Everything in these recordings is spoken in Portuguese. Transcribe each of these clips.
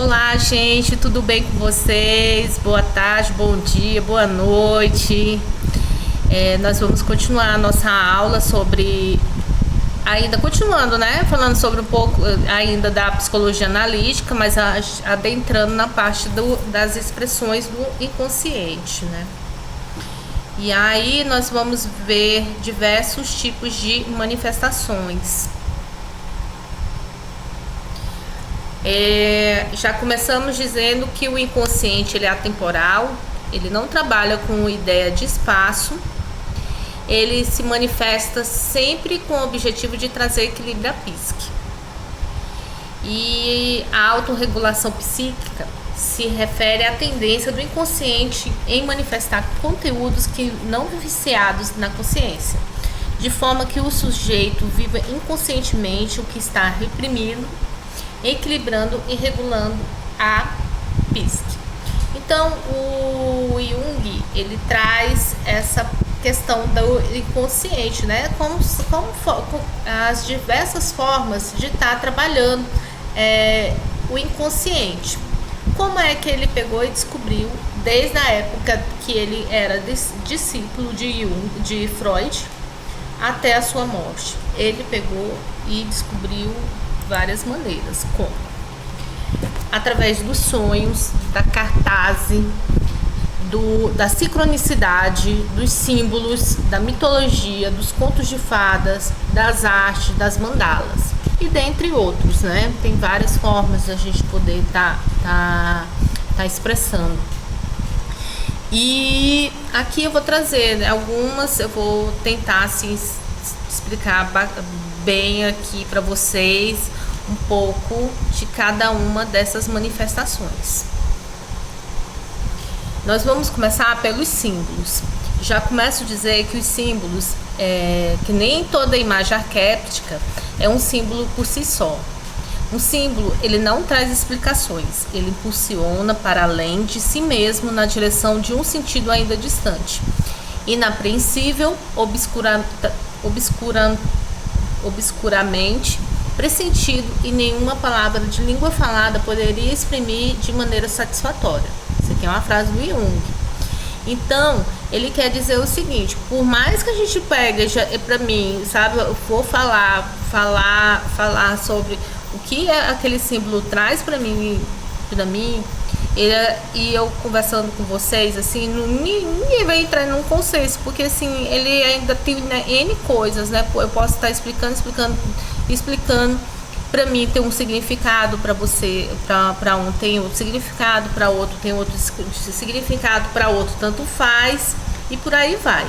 Olá, gente, tudo bem com vocês? Boa tarde, bom dia, boa noite. Nós vamos continuar a nossa aula sobre, ainda continuando, né? Falando sobre um pouco ainda da psicologia analítica, mas adentrando na parte das expressões do inconsciente, né? E aí nós vamos ver diversos tipos de manifestações. Já começamos dizendo que o inconsciente ele é atemporal, ele não trabalha com ideia de espaço, ele se manifesta sempre com o objetivo de trazer equilíbrio à psique. E a autorregulação psíquica se refere à tendência do inconsciente em manifestar conteúdos que não viciados na consciência, de forma que o sujeito viva inconscientemente o que está reprimido, equilibrando e regulando a psique. Então, o Jung, ele traz essa questão do inconsciente, né? Como as diversas formas de estar trabalhando o inconsciente. Como é que ele pegou e descobriu, desde a época que ele era discípulo de Freud, até a sua morte? Ele pegou e descobriu várias maneiras, como através dos sonhos, da cartase, da sincronicidade, dos símbolos, da mitologia, dos contos de fadas, das artes, das mandalas e dentre outros, né? Tem várias formas de a gente poder tá expressando. E aqui eu vou trazer, né, algumas, eu vou tentar assim explicar bem aqui para vocês um pouco de cada uma dessas manifestações. Nós vamos começar pelos símbolos. Já começo a dizer que os símbolos, que nem toda imagem arquética é um símbolo por si só. Um símbolo, ele não traz explicações, ele impulsiona para além de si mesmo na direção de um sentido ainda distante, inapreensível, obscuramente pressentido, e nenhuma palavra de língua falada poderia exprimir de maneira satisfatória. Isso aqui é uma frase do Jung. Então, ele quer dizer o seguinte: por mais que a gente pegue, para mim, sabe, eu for falar sobre o que aquele símbolo traz para mim, e eu conversando com vocês, assim, ninguém vai entrar num consenso, porque assim, ele ainda tem N coisas, né? Eu posso estar explicando, para mim tem um significado, para você, para um tem outro significado, para outro tem outro significado, para outro tanto faz, e por aí vai.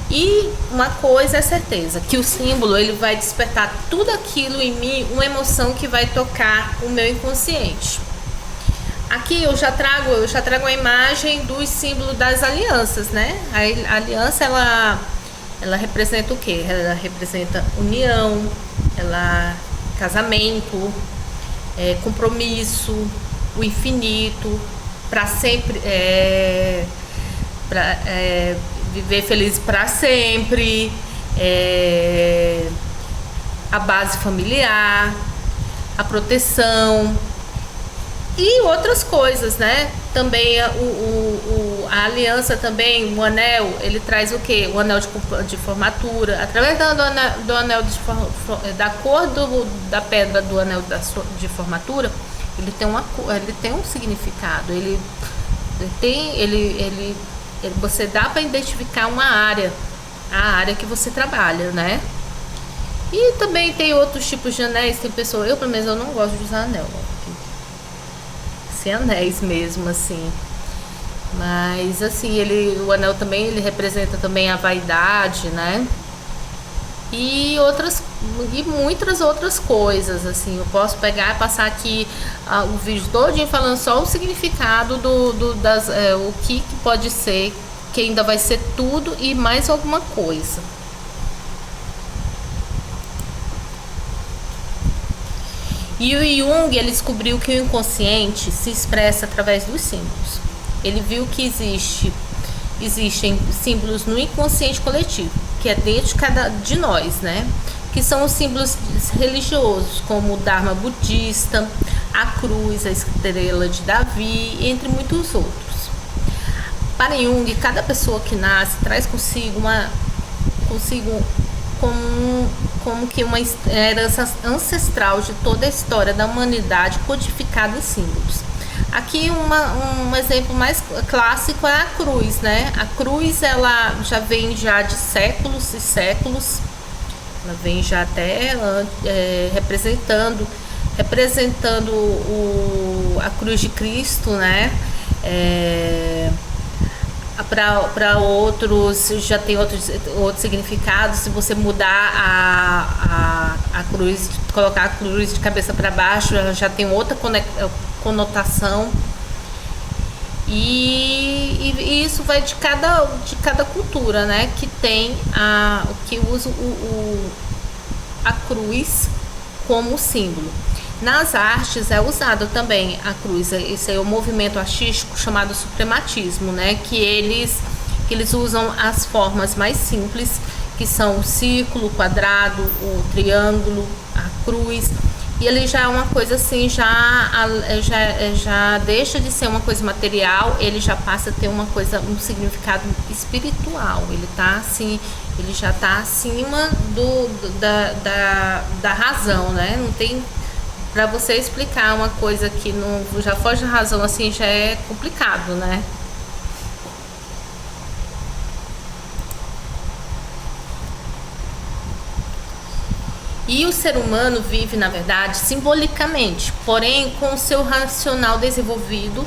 E uma coisa é certeza, que o símbolo ele vai despertar tudo aquilo em mim, uma emoção que vai tocar o meu inconsciente. Aqui eu já trago a imagem dos símbolos das alianças, né? A aliança, ela representa o quê? Ela representa união, casamento, compromisso, o infinito, para sempre, viver feliz para sempre, a base familiar, a proteção e outras coisas, né? Também a aliança, também o anel, ele traz o quê? O anel de formatura. Através do anel da cor da pedra do anel de formatura, ele tem um significado. Você dá para identificar uma área, a área que você trabalha, né? E também tem outros tipos de anéis. Tem pessoas, pelo menos eu não gosto de usar anel, sem anéis mesmo, assim. Mas assim, o anel também, ele representa também a vaidade, né? E muitas outras coisas, assim. Eu posso pegar e passar aqui o vídeo todinho falando só o significado o que pode ser, que ainda vai ser tudo e mais alguma coisa. E o Jung, ele descobriu que o inconsciente se expressa através dos símbolos. Ele viu que existem símbolos no inconsciente coletivo, que é dentro de cada de nós, né? Que são os símbolos religiosos, como o Dharma budista, a cruz, a estrela de Davi, entre muitos outros. Para Jung, cada pessoa que nasce traz consigo como que uma herança ancestral de toda a história da humanidade codificada em símbolos. Aqui um exemplo mais clássico é a cruz, né? A cruz, ela já vem já de séculos e séculos, ela vem já até representando a cruz de Cristo, né? Para outros já tem outros significados. Se você mudar a cruz, colocar a cruz de cabeça para baixo, ela já tem outra conotação. E isso vai de cada cultura, né? Que tem que usa a cruz como símbolo. Nas artes é usado também a cruz. Esse é o movimento artístico chamado suprematismo, né? Que eles usam as formas mais simples, que são o círculo, o quadrado, o triângulo, a cruz. E ele já é uma coisa assim, já deixa de ser uma coisa material, ele já passa a ter um significado espiritual. Ele já está acima da razão, né? Não tem. Para você explicar uma coisa que não já foge da razão, assim, já é complicado, né? E o ser humano vive, na verdade, simbolicamente, porém com o seu racional desenvolvido,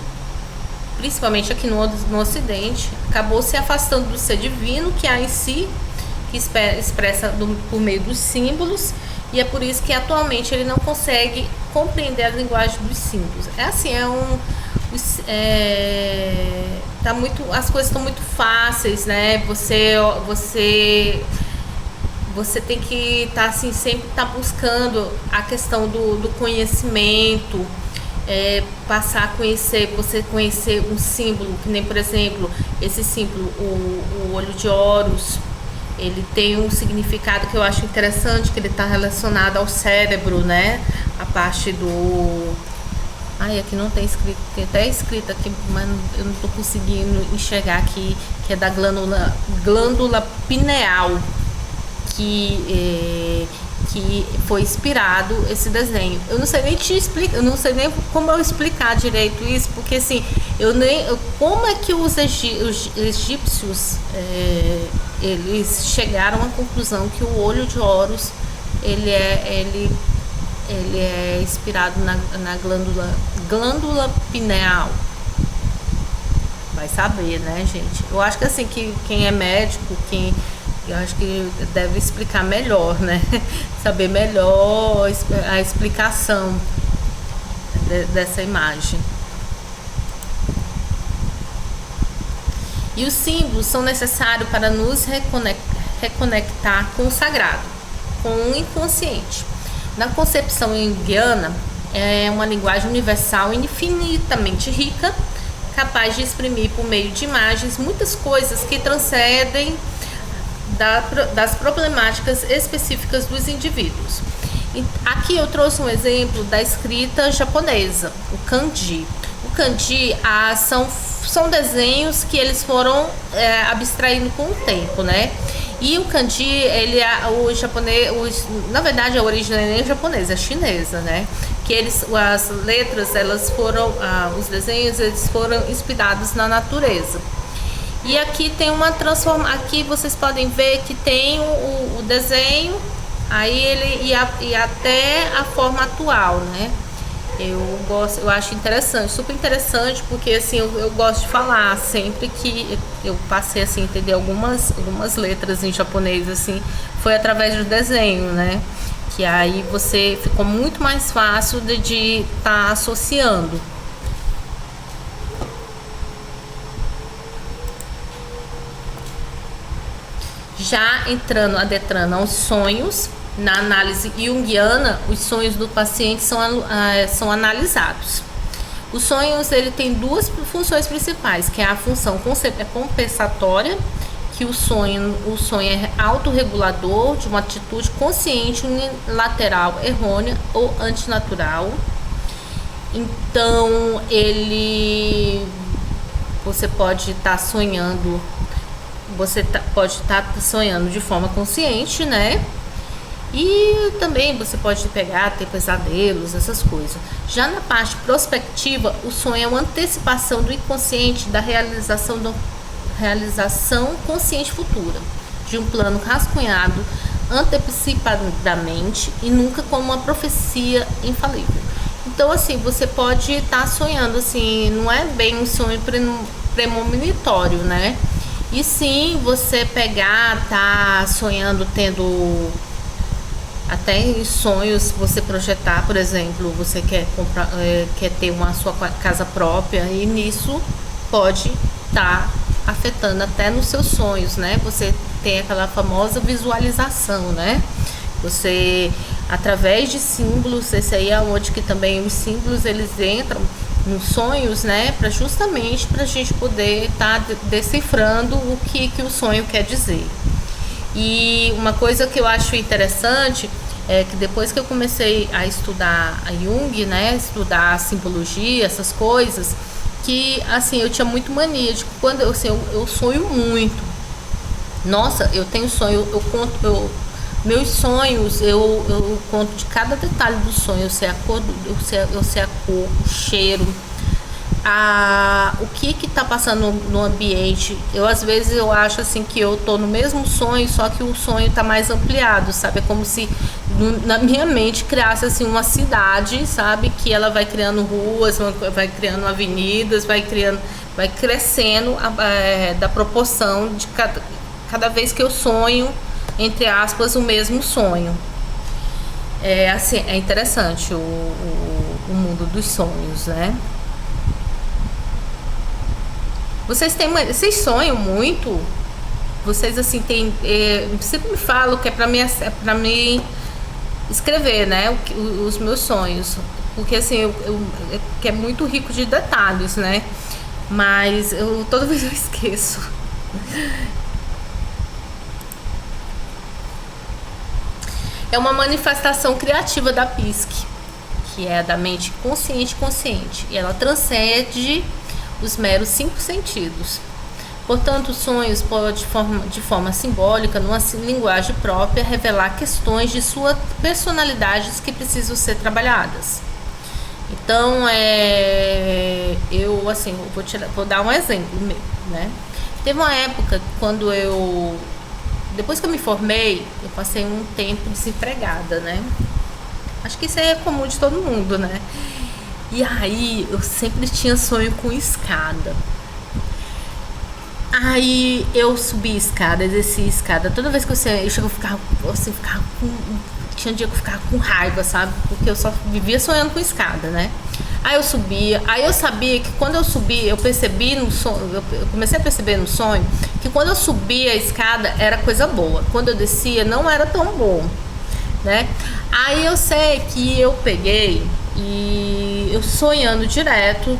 principalmente aqui no Ocidente, acabou se afastando do ser divino que há em si, que expressa por meio dos símbolos. E é por isso que atualmente ele não consegue compreender a linguagem dos símbolos. As coisas estão muito fáceis, né? Você tem que estar assim, sempre buscando a questão do conhecimento, passar a conhecer, você conhecer um símbolo, que nem, por exemplo, esse símbolo, o olho de Horus. Ele tem um significado que eu acho interessante, que ele está relacionado ao cérebro, né? A parte do... aqui não tem escrito, tem até escrito aqui, mas eu não estou conseguindo enxergar aqui, que é da glândula pineal, que foi inspirado esse desenho. Eu não sei nem eu não sei nem como eu explicar direito isso, porque assim, como é que os egípcios eles chegaram à conclusão que o olho de Horus ele é inspirado na glândula pineal. Vai saber, né, gente? Eu acho que assim, que quem é médico, eu acho que deve explicar melhor, né? Saber melhor a explicação dessa imagem. E os símbolos são necessários para nos reconectar com o sagrado, com o inconsciente. Na concepção junguiana, é uma linguagem universal infinitamente rica, capaz de exprimir por meio de imagens muitas coisas que transcendem das problemáticas específicas dos indivíduos. Aqui eu trouxe um exemplo da escrita japonesa, o kanji. O kanji são desenhos que eles foram abstraindo com o tempo, né? E o kanji, o japonês, na verdade a origem não é nem japonesa, é chinesa, né? Que as letras, elas foram, os desenhos, eles foram inspirados na natureza. E aqui tem uma transformação. Aqui vocês podem ver que tem o desenho, aí ele e até a forma atual, né? Eu acho interessante, super interessante, porque assim eu gosto de falar sempre que eu passei assim a entender algumas letras em japonês, assim, foi através do desenho, né? Que aí você ficou muito mais fácil de estar associando. Já adentrando aos sonhos, na análise junguiana, os sonhos do paciente são analisados. Os sonhos, ele tem duas funções principais, que é a função compensatória, que o sonho é autorregulador de uma atitude consciente unilateral, errônea ou antinatural. Então, você pode estar sonhando, pode estar sonhando de forma consciente, né? E também você pode ter pesadelos, essas coisas. Já na parte prospectiva, o sonho é uma antecipação do inconsciente da realização consciente futura, de um plano rascunhado antecipadamente e nunca como uma profecia infalível. Então, assim, você pode estar sonhando, assim, não é bem um sonho premonitório, né? E sim, você tá sonhando, tendo até em sonhos, você projetar, por exemplo, você quer comprar, quer ter uma sua casa própria, e nisso pode estar afetando até nos seus sonhos, né? Você tem aquela famosa visualização, né? Você, através de símbolos, esse aí é onde que também os símbolos eles entram nos sonhos, né? Justamente para a gente poder estar decifrando o que o sonho quer dizer. E uma coisa que eu acho interessante é que depois que eu comecei a estudar a Jung, né, estudar a simbologia, essas coisas, que assim, eu tinha muito mania de quando eu sonho muito. Nossa, eu tenho sonho, meus sonhos, eu conto de cada detalhe do sonho, eu sei a cor, eu sei a cor, o cheiro, o que tá passando no ambiente. Às vezes eu acho assim que eu tô no mesmo sonho, só que o sonho tá mais ampliado, sabe? É como se na minha mente criasse assim uma cidade, sabe? Que ela vai criando ruas, vai criando avenidas, vai crescendo da proporção de cada vez que eu sonho, entre aspas, o mesmo sonho. Assim, é interessante o mundo dos sonhos, né? Vocês sonham muito? Vocês assim sempre me falam que é para mim escrever, né? Os meus sonhos, porque assim que é muito rico de detalhes, né? Mas toda vez eu esqueço. É uma manifestação criativa da psique, que é da mente consciente e consciente, e ela transcende os meros 5 sentidos. Portanto, os sonhos podem, de forma simbólica, numa linguagem própria, revelar questões de sua personalidade que precisam ser trabalhadas. Então, eu vou dar um exemplo meu, né? Teve uma época quando depois que eu me formei, eu passei um tempo desempregada, né? Acho que isso é comum de todo mundo, né? E aí eu sempre tinha sonho com escada. Aí eu subi escada, desci escada. Toda vez que eu ficava com. Tinha um dia que eu ficava com raiva, sabe? Porque eu só vivia sonhando com escada, né? Aí eu subia, aí eu sabia que quando eu subia, eu percebi no sonho, eu comecei a perceber no sonho que quando eu subia a escada era coisa boa, quando eu descia não era tão bom, né? Aí eu sei que eu peguei e eu sonhando direto,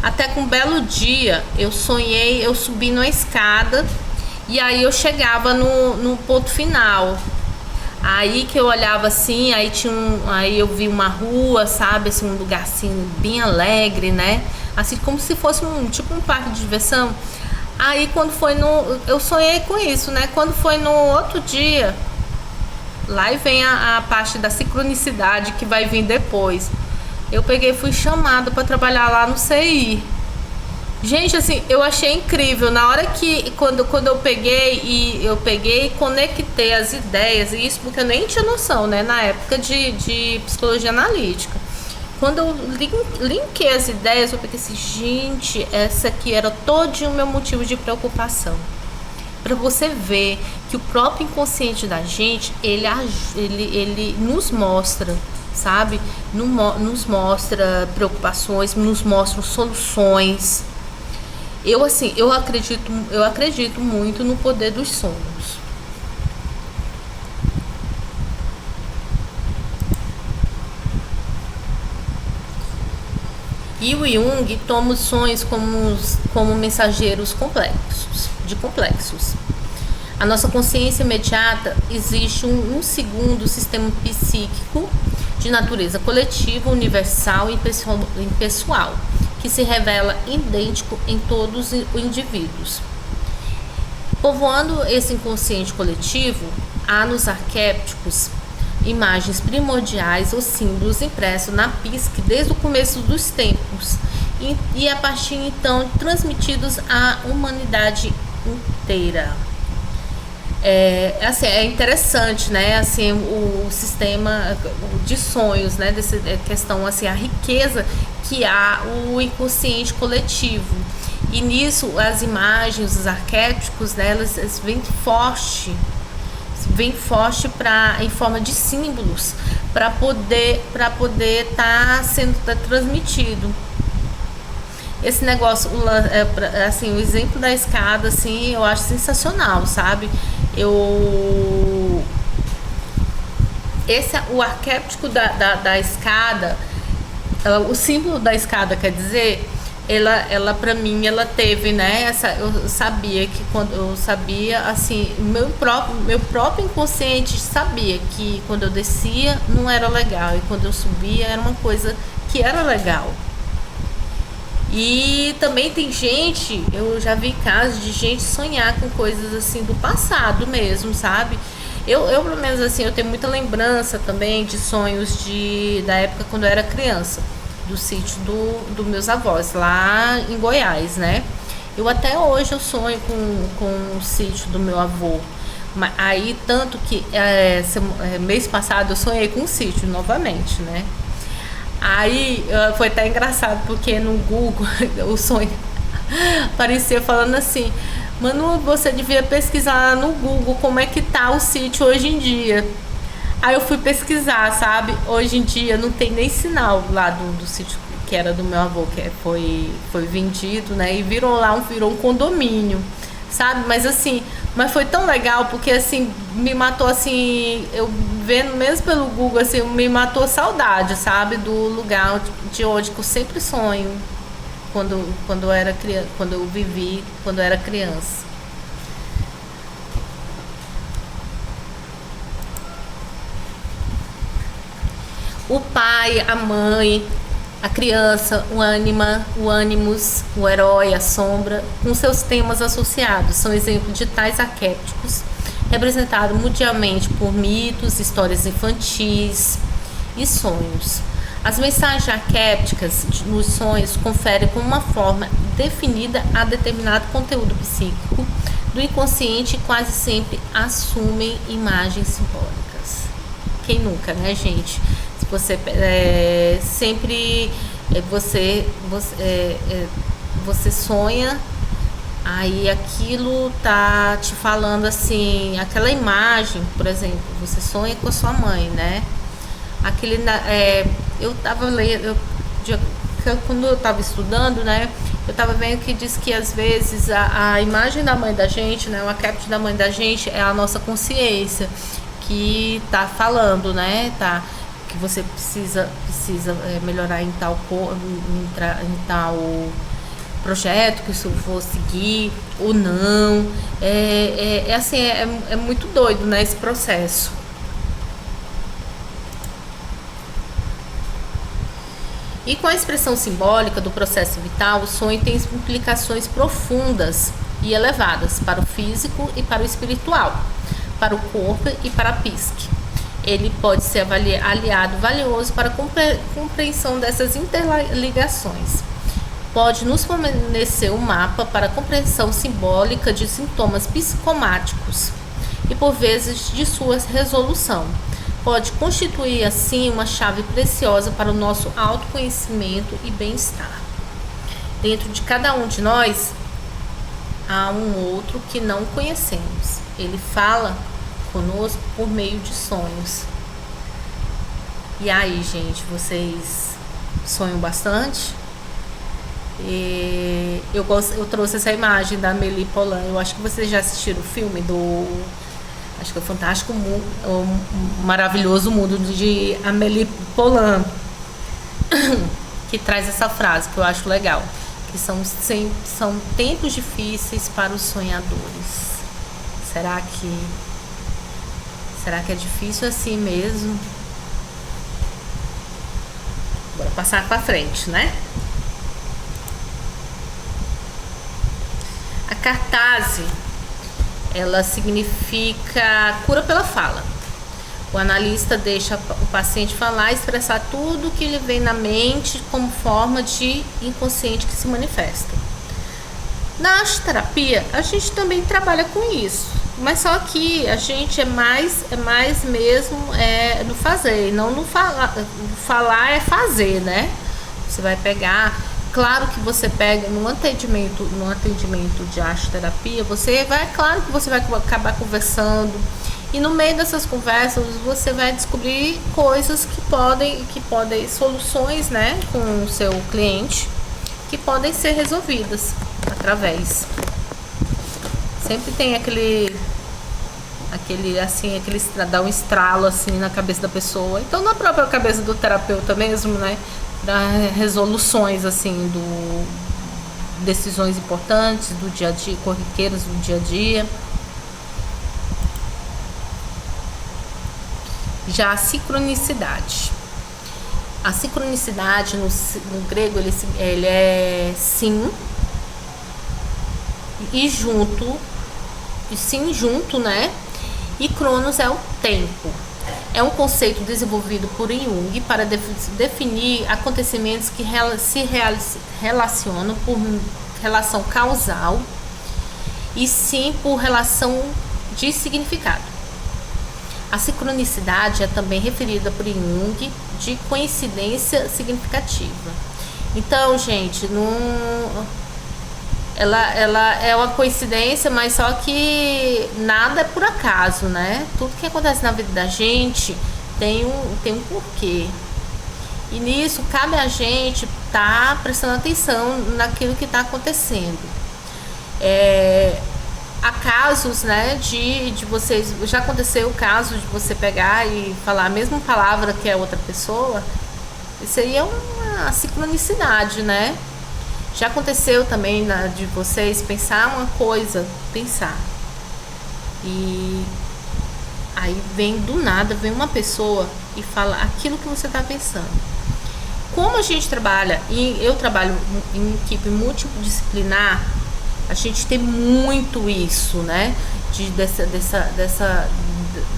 até que um belo dia eu sonhei, eu subi numa escada e aí eu chegava no ponto final. Aí que eu olhava assim, aí eu vi uma rua, sabe, assim, um lugar assim bem alegre, né? Assim como se fosse um parque de diversão. Aí quando foi eu sonhei com isso, né? Quando foi no outro dia, lá e vem a parte da sincronicidade que vai vir depois. Eu peguei e fui chamada para trabalhar lá no CI. Gente, assim, eu achei incrível. Na hora que, quando eu peguei e conectei as ideias, e isso porque eu nem tinha noção, né, na época de psicologia analítica. Quando eu linkei as ideias, eu pensei assim, gente, essa aqui era todo o meu motivo de preocupação. Para você ver que o próprio inconsciente da gente, ele nos mostra, sabe? Nos mostra preocupações, nos mostra soluções. Eu acredito muito no poder dos sonhos. E o Jung toma os sonhos como mensageiros complexos. A nossa consciência imediata existe um segundo sistema psíquico de natureza coletiva, universal e impessoal, que se revela idêntico em todos os indivíduos. Povoando esse inconsciente coletivo, há nos arquétipos imagens primordiais ou símbolos impressos na psique desde o começo dos tempos e a partir então transmitidos à humanidade inteira. É interessante, né, assim, o sistema de sonhos, né, dessa questão, assim, a riqueza que há o inconsciente coletivo. E nisso as imagens, os arquétipos, né, elas vêm forte em forma de símbolos para poder sendo transmitido. Esse negócio, assim, o exemplo da escada, assim, eu acho sensacional, sabe? O arquétipo da escada, o símbolo da escada, quer dizer, ela para mim, ela teve, né, eu sabia que quando eu sabia, assim, meu próprio inconsciente sabia que quando eu descia não era legal e quando eu subia era uma coisa que era legal. E também tem gente, eu já vi casos de gente sonhar com coisas assim do passado mesmo, sabe? Eu pelo menos assim, eu tenho muita lembrança também de sonhos da época quando eu era criança, do sítio dos meus avós, lá em Goiás, né? Eu até hoje eu sonho com o sítio do meu avô. Aí, tanto que mês passado eu sonhei com um sítio novamente, né? Aí foi até engraçado, porque no Google o sonho aparecia falando assim: Manu, você devia pesquisar no Google como é que tá o sítio hoje em dia. Aí eu fui pesquisar, sabe? Hoje em dia não tem nem sinal lá do sítio que era do meu avô, que foi vendido, né? E virou um condomínio, sabe? Mas foi tão legal, porque assim, me matou assim, eu vendo mesmo pelo Google, assim, me matou saudade, sabe? Do lugar de onde eu sempre sonho quando eu era criança, quando eu vivi, quando eu era criança. O pai, a mãe, a criança, o ânima, o ânimos, o herói, a sombra, com seus temas associados, são exemplos de tais arquétipos, representados mundialmente por mitos, histórias infantis e sonhos. As mensagens arquétipicas nos sonhos conferem com uma forma definida a determinado conteúdo psíquico do inconsciente e quase sempre assumem imagens simbólicas. Quem nunca, né, gente? Você sempre você sonha, aí aquilo tá te falando assim, aquela imagem, por exemplo, você sonha com a sua mãe, né? Eu tava lendo, quando eu tava estudando, né? Eu tava vendo que diz que às vezes a imagem da mãe da gente, né? O arquétipo da mãe da gente é a nossa consciência que tá falando, né? Que você precisa melhorar em tal projeto, que isso for seguir ou não. É muito doido, né, esse processo. E com a expressão simbólica do processo vital, o sonho tem implicações profundas e elevadas para o físico e para o espiritual, para o corpo e para a psique. Ele pode ser aliado valioso para a compreensão dessas interligações. Pode nos fornecer um mapa para a compreensão simbólica de sintomas psicomáticos e, por vezes, de sua resolução. Pode constituir, assim, uma chave preciosa para o nosso autoconhecimento e bem-estar. Dentro de cada um de nós, há um outro que não conhecemos. Ele fala conosco por meio de sonhos. E aí, gente, vocês sonham bastante? Eu trouxe essa imagem da Amélie Poulain. Eu acho que vocês já assistiram o filme acho que é o Fantástico Mundo, o Maravilhoso Mundo de Amélie Poulain, que traz essa frase que eu acho legal, que são tempos difíceis para os sonhadores. Será que é difícil assim mesmo? Bora passar para frente, né? A cartase, ela significa cura pela fala. O analista deixa o paciente falar e expressar tudo que lhe vem na mente como forma de inconsciente que se manifesta. Na arteterapia, a gente também trabalha com isso, mas só que a gente é mais mesmo no fazer, não no falar. Falar é fazer, né? Você vai pegar, claro que você pega no atendimento de arteterapia, claro que você vai acabar conversando. E no meio dessas conversas você vai descobrir coisas que podem soluções, né, com o seu cliente, que podem ser resolvidas através. Sempre tem aquele dá um estralo assim na cabeça da pessoa. Então na própria cabeça do terapeuta mesmo, né, para resoluções assim decisões importantes do dia a dia, corriqueiras do dia a dia. Já a sincronicidade. A sincronicidade no grego ele é sim e junto, né? E cronos é o tempo. É um conceito desenvolvido por Jung para definir acontecimentos que se relacionam por relação causal e sim por relação de significado. A sincronicidade é também referida por Jung de coincidência significativa. Então, gente, ela é uma coincidência, mas só que nada é por acaso, né? Tudo que acontece na vida da gente tem um porquê. E nisso cabe a gente estar prestando atenção naquilo que está acontecendo. Há casos, né, de vocês, já aconteceu o caso de você pegar e falar a mesma palavra que a outra pessoa. Isso aí é uma sincronicidade, né? Já aconteceu também de vocês pensar uma coisa, e aí do nada vem uma pessoa e fala aquilo que você está pensando. Como a gente trabalha, e eu trabalho em equipe multidisciplinar, a gente tem muito isso, né?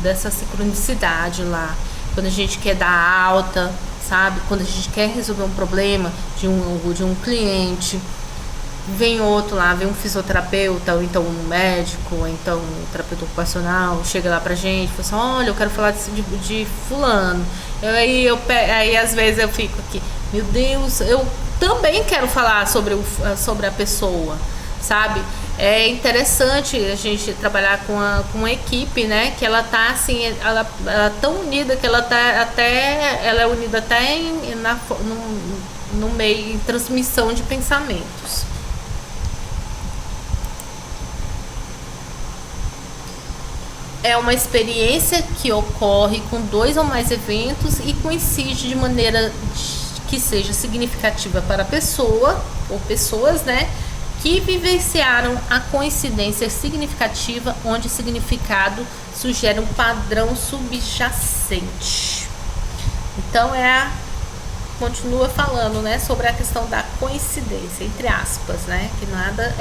Dessa sincronicidade lá. Quando a gente quer dar alta, sabe? Quando a gente quer resolver um problema de um cliente, vem outro lá, vem um fisioterapeuta, ou então um médico, ou então um terapeuta ocupacional, chega lá pra gente e fala assim, olha, eu quero falar de fulano. Aí às vezes eu fico aqui, meu Deus, eu também quero falar sobre a pessoa. Sabe? É interessante a gente trabalhar com uma equipe, né? Que ela tá assim, ela é tão unida que ela é unida até no meio em transmissão de pensamentos. É uma experiência que ocorre com 2 ou mais eventos e coincide de maneira que seja significativa para a pessoa ou pessoas, né? Que vivenciaram a coincidência significativa, onde o significado sugere um padrão subjacente. Então continua falando, né, sobre a questão da coincidência, entre aspas, né, que nada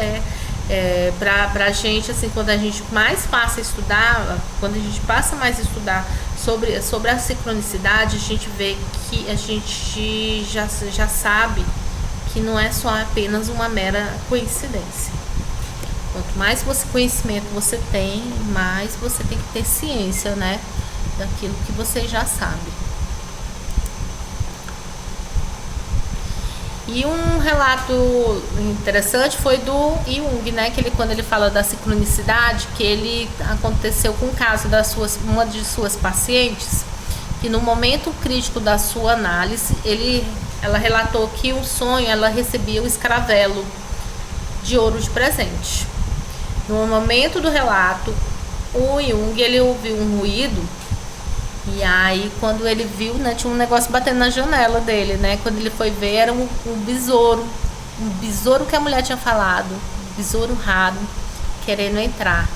pra gente, assim, quando a gente mais passa a estudar, quando a gente passa mais a estudar sobre a sincronicidade, a gente vê que a gente já sabe que não é só apenas uma mera coincidência. Quanto mais conhecimento você tem, mais você tem que ter ciência, né, daquilo que você já sabe. E um relato interessante foi do Jung, né, que quando ele fala da sincronicidade, que ele aconteceu com o caso uma de suas pacientes, que no momento crítico da sua análise, ela relatou que um sonho ela recebia o escaravelo de ouro de presente. No momento do relato, o Jung ele ouviu um ruído e aí quando ele viu, né, tinha um negócio batendo na janela dele, né? Quando ele foi ver era um besouro que a mulher tinha falado, um besouro raro querendo entrar.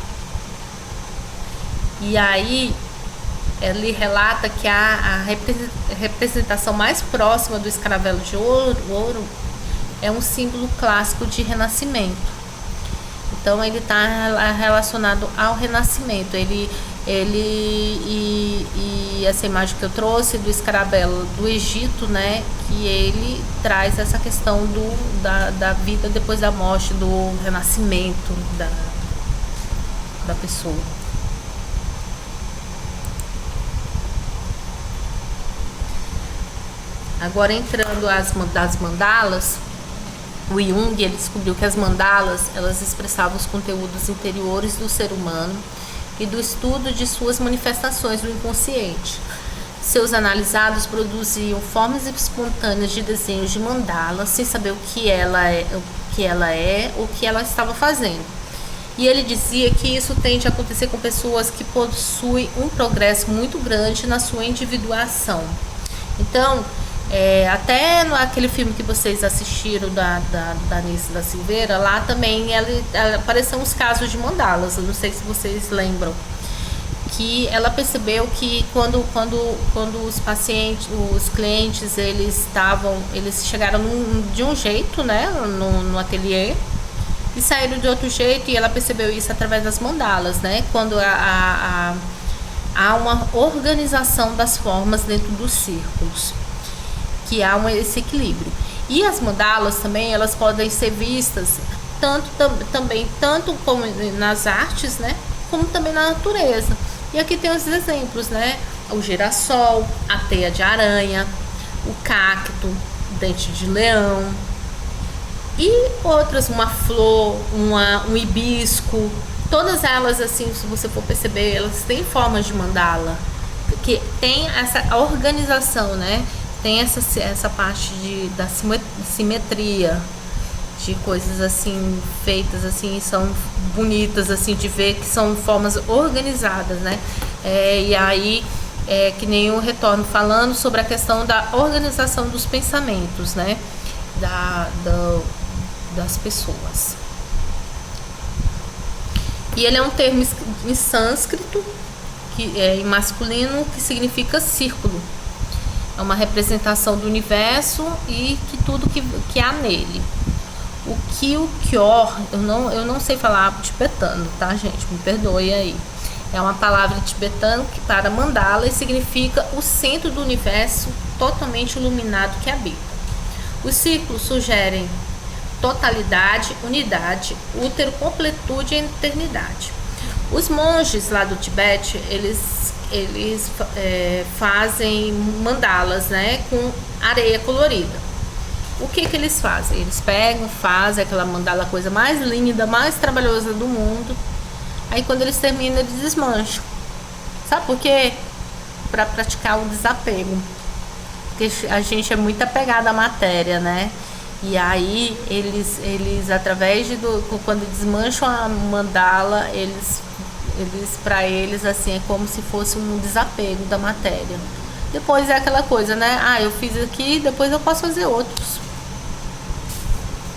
E aí ele relata que a representação mais próxima do escaravelo de ouro é um símbolo clássico de renascimento. Então ele está relacionado ao renascimento. E essa imagem que eu trouxe do escaravelo do Egito, né, que ele traz essa questão da vida depois da morte, do renascimento da pessoa. Agora, entrando das mandalas, o Jung, ele descobriu que as mandalas, elas expressavam os conteúdos interiores do ser humano e do estudo de suas manifestações do inconsciente. Seus analisados produziam formas espontâneas de desenhos de mandala, sem saber o que ela é, o que ela estava fazendo. E ele dizia que isso tende a acontecer com pessoas que possuem um progresso muito grande na sua individuação. Então, até naquele filme que vocês assistiram da Anice da Silveira, lá também apareceram os casos de mandalas. Eu não sei se vocês lembram, que ela percebeu que quando os pacientes, os clientes, eles chegaram de um jeito, né, no ateliê, e saíram de outro jeito, e ela percebeu isso através das mandalas, né, quando há uma organização das formas dentro dos círculos, que há esse equilíbrio. E as mandalas também, elas podem ser vistas tanto como nas artes, né, como também na natureza. E aqui tem os exemplos, né, o girassol, a teia de aranha, o cacto, o dente de leão e outras, uma flor, um hibisco. Todas elas, assim, se você for perceber, elas têm formas de mandala, porque tem essa organização, né? Tem essa parte da simetria, de coisas assim feitas assim, são bonitas assim de ver, que são formas organizadas, né? E aí que nem o retorno falando sobre a questão da organização dos pensamentos, né? Das pessoas. E ele é um termo em sânscrito, que é em masculino, que significa círculo. É uma representação do universo e que tudo que há nele. O Kyor, eu não sei falar tibetano, tá, gente? Me perdoe aí. É uma palavra tibetana que para mandala e significa o centro do universo totalmente iluminado que habita. Os círculos sugerem totalidade, unidade, útero, completude e eternidade. Os monges lá do Tibete, eles fazem mandalas, né, com areia colorida. O que eles fazem? Eles fazem aquela mandala, a coisa mais linda, mais trabalhosa do mundo. Aí quando eles terminam, eles desmancham. Sabe por quê? Para praticar o desapego. Porque a gente é muito apegado à matéria, né? E aí eles através quando desmancham a mandala, para eles assim é como se fosse um desapego da matéria. Depois é aquela coisa, né? Eu fiz aqui, depois eu posso fazer outros.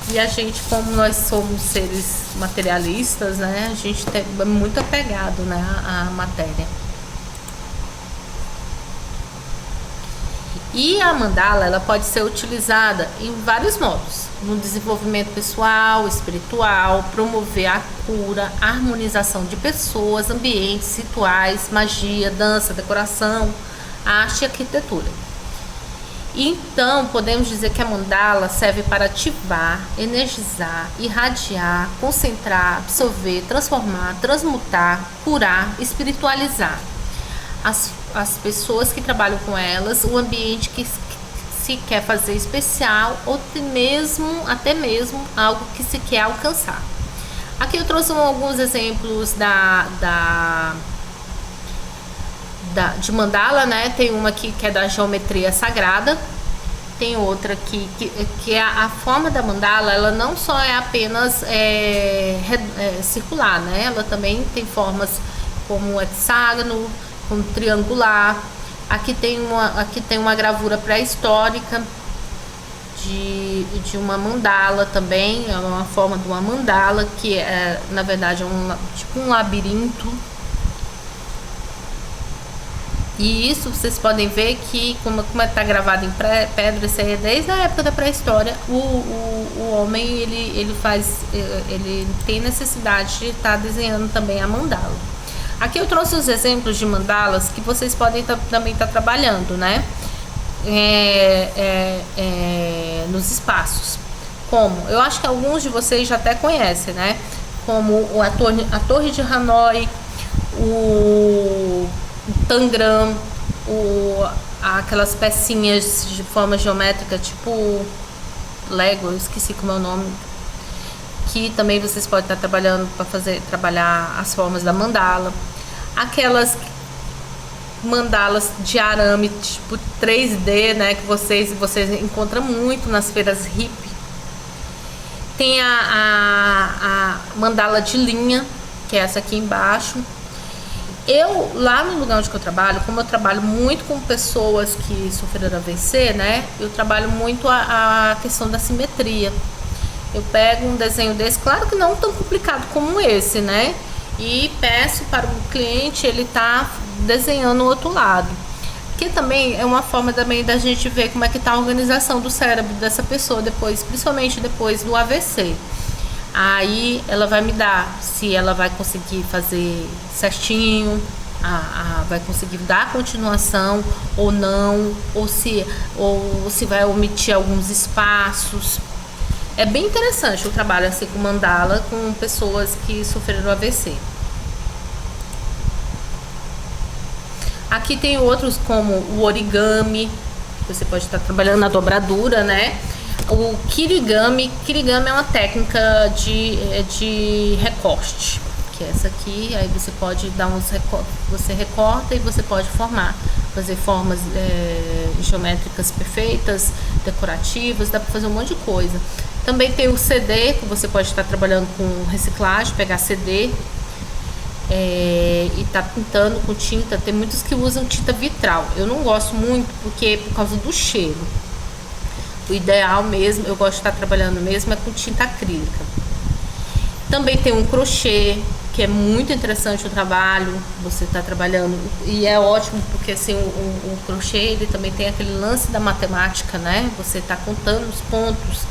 E a gente, como nós somos seres materialistas, né? A gente é muito apegado, né, à matéria. E a mandala, ela pode ser utilizada em vários modos, no desenvolvimento pessoal, espiritual, promover a cura, a harmonização de pessoas, ambientes, rituais, magia, dança, decoração, arte e arquitetura. Então, podemos dizer que a mandala serve para ativar, energizar, irradiar, concentrar, absorver, transformar, transmutar, curar, espiritualizar as pessoas que trabalham com elas, o ambiente que se quer fazer especial, ou até mesmo algo que se quer alcançar. Aqui eu trouxe alguns exemplos de mandala, né? Tem uma aqui que é da geometria sagrada, tem outra aqui que a forma da mandala, ela não só é apenas circular, né? Ela também tem formas como hexágono, como triangular. Aqui tem uma gravura pré-histórica de uma mandala também, é uma forma de uma mandala que é, na verdade, tipo um labirinto. E isso vocês podem ver que, como está gravado em pedra, isso aí é desde a época da pré-história, o homem ele tem necessidade de estar desenhando também a mandala. Aqui eu trouxe os exemplos de mandalas que vocês podem também estar trabalhando, né? Nos espaços. Como? Eu acho que alguns de vocês já até conhecem, né? Como a Torre de Hanoi, o Tangram, aquelas pecinhas de forma geométrica, tipo Lego, eu esqueci como é o nome, que também vocês podem estar trabalhando para trabalhar as formas da mandala. Aquelas mandalas de arame tipo 3D, né, que vocês encontram muito nas feiras hippie. Tem a mandala de linha, que é essa aqui embaixo. Eu, lá no lugar onde eu trabalho, como eu trabalho muito com pessoas que sofreram AVC, né, eu trabalho muito a questão da simetria. Eu pego um desenho desse, claro que não tão complicado como esse, né, e peço para o cliente, ele tá desenhando o outro lado. Que também é uma forma também da gente ver como é que tá a organização do cérebro dessa pessoa depois, principalmente depois do AVC. Aí ela vai me dar se ela vai conseguir fazer certinho, vai conseguir dar continuação ou não, ou se vai omitir alguns espaços. É bem interessante o trabalho assim com mandala com pessoas que sofreram AVC. Aqui tem outros como o origami, você pode estar trabalhando na dobradura, né? O kirigami é uma técnica de recorte, que é essa aqui. Aí você pode dar uns recortes, você recorta e você pode fazer formas geométricas perfeitas, decorativas, dá para fazer um monte de coisa. Também tem o CD, que você pode estar trabalhando com reciclagem, pegar CD e tá pintando com tinta. Tem muitos que usam tinta vitral. Eu não gosto muito porque por causa do cheiro. O ideal mesmo, eu gosto de estar trabalhando mesmo é com tinta acrílica. Também tem um crochê, que é muito interessante o trabalho, você está trabalhando, e é ótimo porque assim, o crochê ele também tem aquele lance da matemática, né? Você está contando os pontos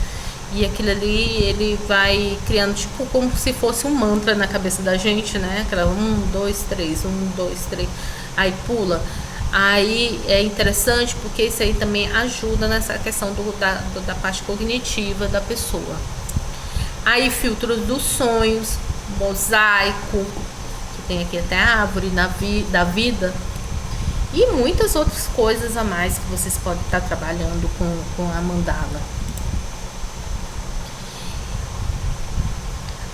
e aquilo ali ele vai criando tipo como se fosse um mantra na cabeça da gente, né? Aquela 1, 2, 3, 1, 2, 3, aí pula. Aí é interessante porque isso aí também ajuda nessa questão da parte cognitiva da pessoa. Aí filtros dos sonhos, mosaico, que tem aqui até a árvore da vida, e muitas outras coisas a mais que vocês podem estar trabalhando com a mandala.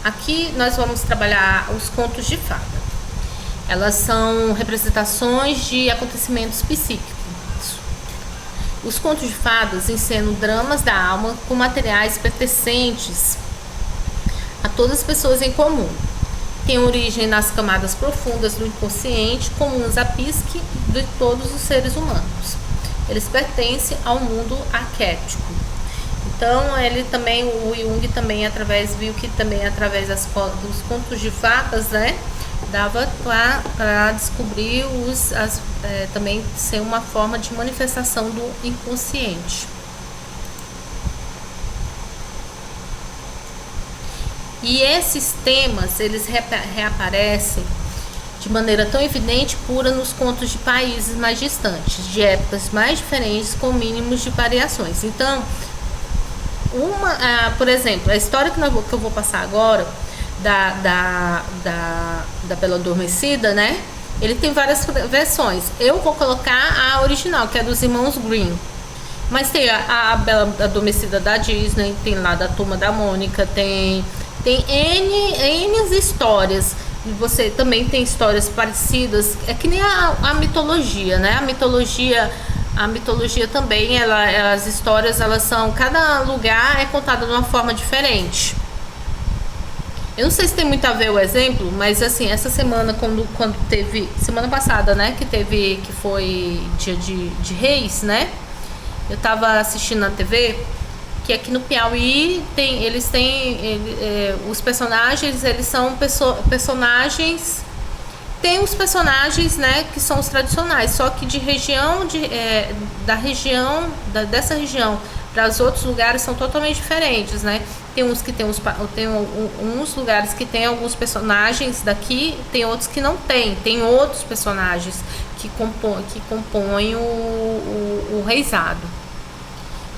Aqui nós vamos trabalhar os contos de fada. Elas são representações de acontecimentos psíquicos. Os contos de fadas encenam dramas da alma com materiais pertencentes a todas as pessoas em comum. Tem origem nas camadas profundas do inconsciente, comuns à psique de todos os seres humanos. Eles pertencem ao mundo arquétipo. Então, o Jung também viu que também através dos contos de fadas, né, dava para descobrir também ser uma forma de manifestação do inconsciente. E esses temas, eles reaparecem de maneira tão evidente e pura nos contos de países mais distantes, de épocas mais diferentes, com mínimos de variações. Então, por exemplo, a história que eu vou passar agora, da Bela Adormecida, né? Ele tem várias versões. Eu vou colocar a original, que é dos irmãos Grimm. Mas tem a Bela Adormecida da Disney, tem lá da Turma da Mônica, tem N histórias. E você também tem histórias parecidas. É que nem a mitologia, né? A mitologia também, as histórias, cada lugar é contado de uma forma diferente. Eu não sei se tem muito a ver o exemplo, mas assim, essa semana, quando teve, semana passada, né, que foi dia de Reis, né, eu tava assistindo na TV, que aqui no Piauí os personagens, eles são personagens Tem os personagens, né, que são os tradicionais, só que de região, dessa região para os outros lugares são totalmente diferentes, né? Tem uns que tem uns lugares que tem alguns personagens daqui, tem outros que não tem. Tem outros personagens que compõem o reisado.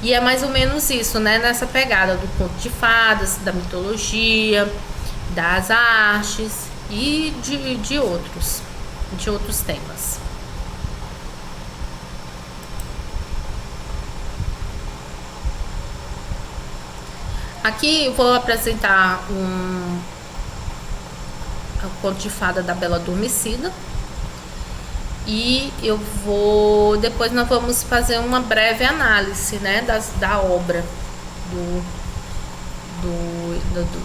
E é mais ou menos isso, né? Nessa pegada do conto de fadas, da mitologia, das artes e de outros temas. Aqui eu vou apresentar o conto de fada da Bela Adormecida. E depois nós vamos fazer uma breve análise, né, da obra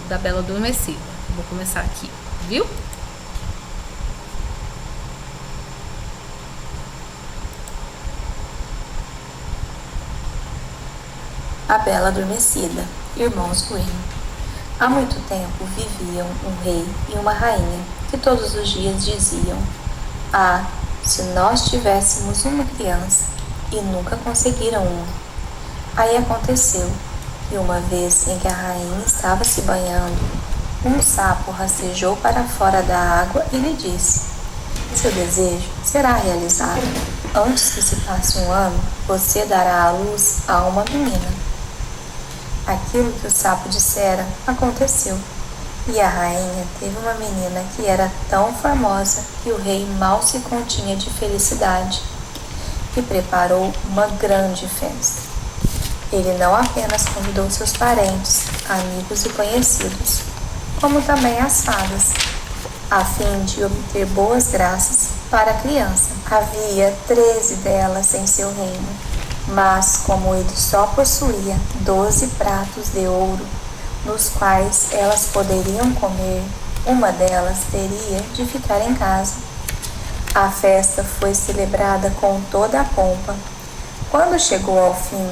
da Bela Adormecida. Vou começar aqui, viu? A Bela Adormecida, irmãos Grimm. Há muito tempo viviam um rei e uma rainha que todos os dias diziam: "Ah, se nós tivéssemos uma criança", e nunca conseguiram uma. Aí aconteceu que uma vez em que a rainha estava se banhando, um sapo rastejou para fora da água e lhe disse: "Seu desejo será realizado. Antes que se passe um ano, você dará à luz a uma menina." Aquilo que o sapo dissera aconteceu, e a rainha teve uma menina que era tão formosa que o rei mal se continha de felicidade e preparou uma grande festa. Ele não apenas convidou seus parentes, amigos e conhecidos, como também as fadas, a fim de obter boas graças para a criança. Havia 13 delas em seu reino, mas como ele só possuía 12 pratos de ouro, nos quais elas poderiam comer, uma delas teria de ficar em casa. A festa foi celebrada com toda a pompa. Quando chegou ao fim,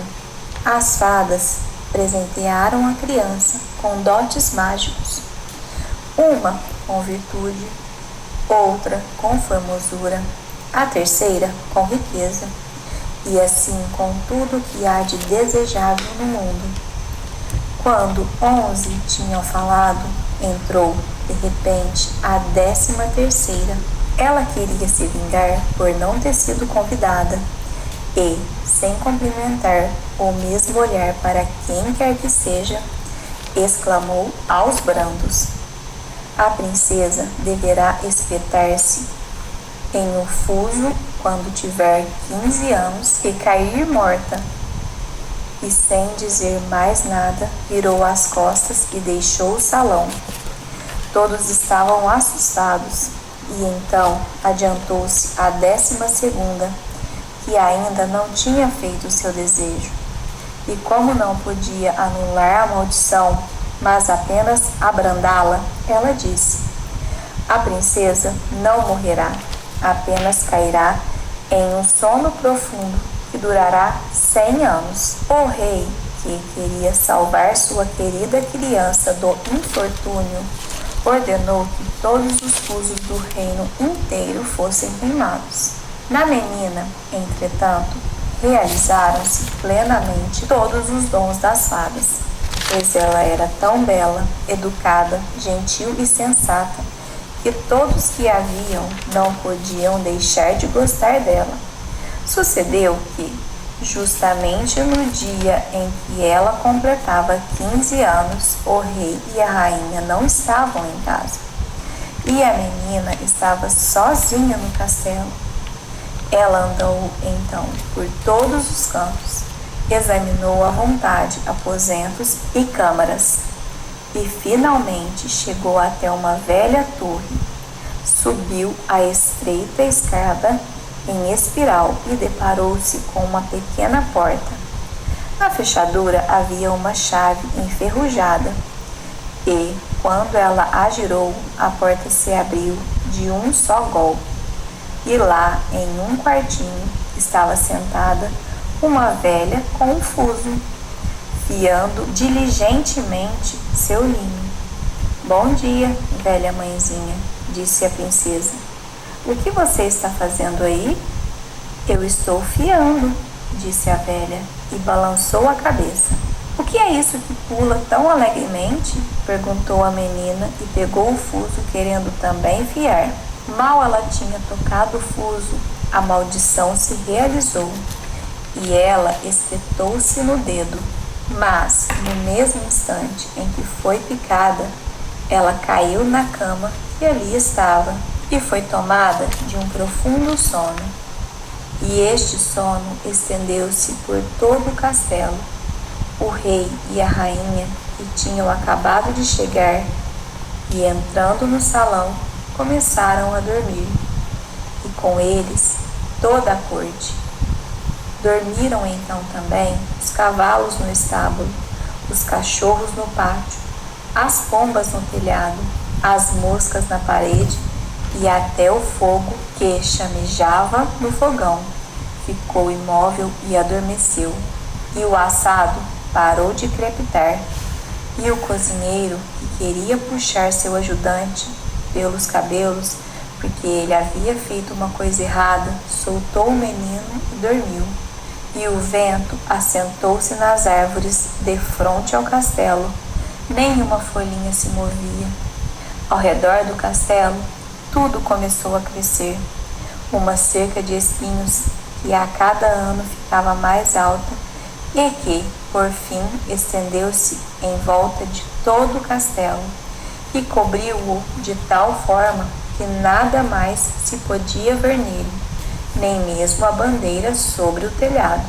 as fadas presentearam a criança com dotes mágicos, uma com virtude, outra com formosura, a terceira com riqueza, e assim com tudo que há de desejável no mundo. Quando 11 tinham falado, entrou, de repente, a 13ª. Ela queria se vingar por não ter sido convidada e, sem cumprimentar ou mesmo olhar para quem quer que seja, exclamou aos brandos: "A princesa deverá espetar-se em um fuso quando tiver 15 anos e cair morta." E sem dizer mais nada, virou as costas e deixou o salão. Todos estavam assustados, e então adiantou-se a 12ª, que ainda não tinha feito o seu desejo. E como não podia anular a maldição, mas apenas abrandá-la, ela disse: "A princesa não morrerá, apenas cairá em um sono profundo que durará 100 anos. O rei, que queria salvar sua querida criança do infortúnio, ordenou que todos os fusos do reino inteiro fossem queimados. Na menina, entretanto, realizaram-se plenamente todos os dons das fadas, pois ela era tão bela, educada, gentil e sensata, que todos que a viam não podiam deixar de gostar dela. Sucedeu que, justamente no dia em que ela completava 15 anos, o rei e a rainha não estavam em casa, e a menina estava sozinha no castelo. Ela andou então por todos os cantos, examinou à vontade aposentos e câmaras, e finalmente chegou até uma velha torre. Subiu a estreita escada em espiral e deparou-se com uma pequena porta. Na fechadura havia uma chave enferrujada, e, quando ela a girou, a porta se abriu de um só golpe, e lá, em um quartinho, estava sentada uma velha com um fuso, fiando diligentemente seu linho. "Bom dia, velha mãezinha", disse a princesa. O que você está fazendo aí? Eu estou fiando, disse a velha e balançou a cabeça. O que é isso que pula tão alegremente? Perguntou a menina e pegou o fuso, querendo também fiar. Mal ela tinha tocado o fuso, a maldição se realizou e ela espetou-se no dedo. Mas, no mesmo instante em que foi picada, ela caiu na cama que ali estava e foi tomada de um profundo sono. E este sono estendeu-se por todo o castelo. O rei e a rainha, que tinham acabado de chegar e entrando no salão, começaram a dormir, e com eles toda a corte. Dormiram então também os cavalos no estábulo, os cachorros no pátio, as pombas no telhado, as moscas na parede e até o fogo que chamejava no fogão ficou imóvel e adormeceu, e o assado parou de crepitar, e o cozinheiro, que queria puxar seu ajudante pelos cabelos, porque ele havia feito uma coisa errada, soltou o menino e dormiu. E o vento assentou-se nas árvores defronte ao castelo. Nenhuma folhinha se movia. Ao redor do castelo, tudo começou a crescer. Uma cerca de espinhos que a cada ano ficava mais alta e que, por fim, estendeu-se em volta de todo o castelo e cobriu-o de tal forma que nada mais se podia ver nele, nem mesmo a bandeira sobre o telhado.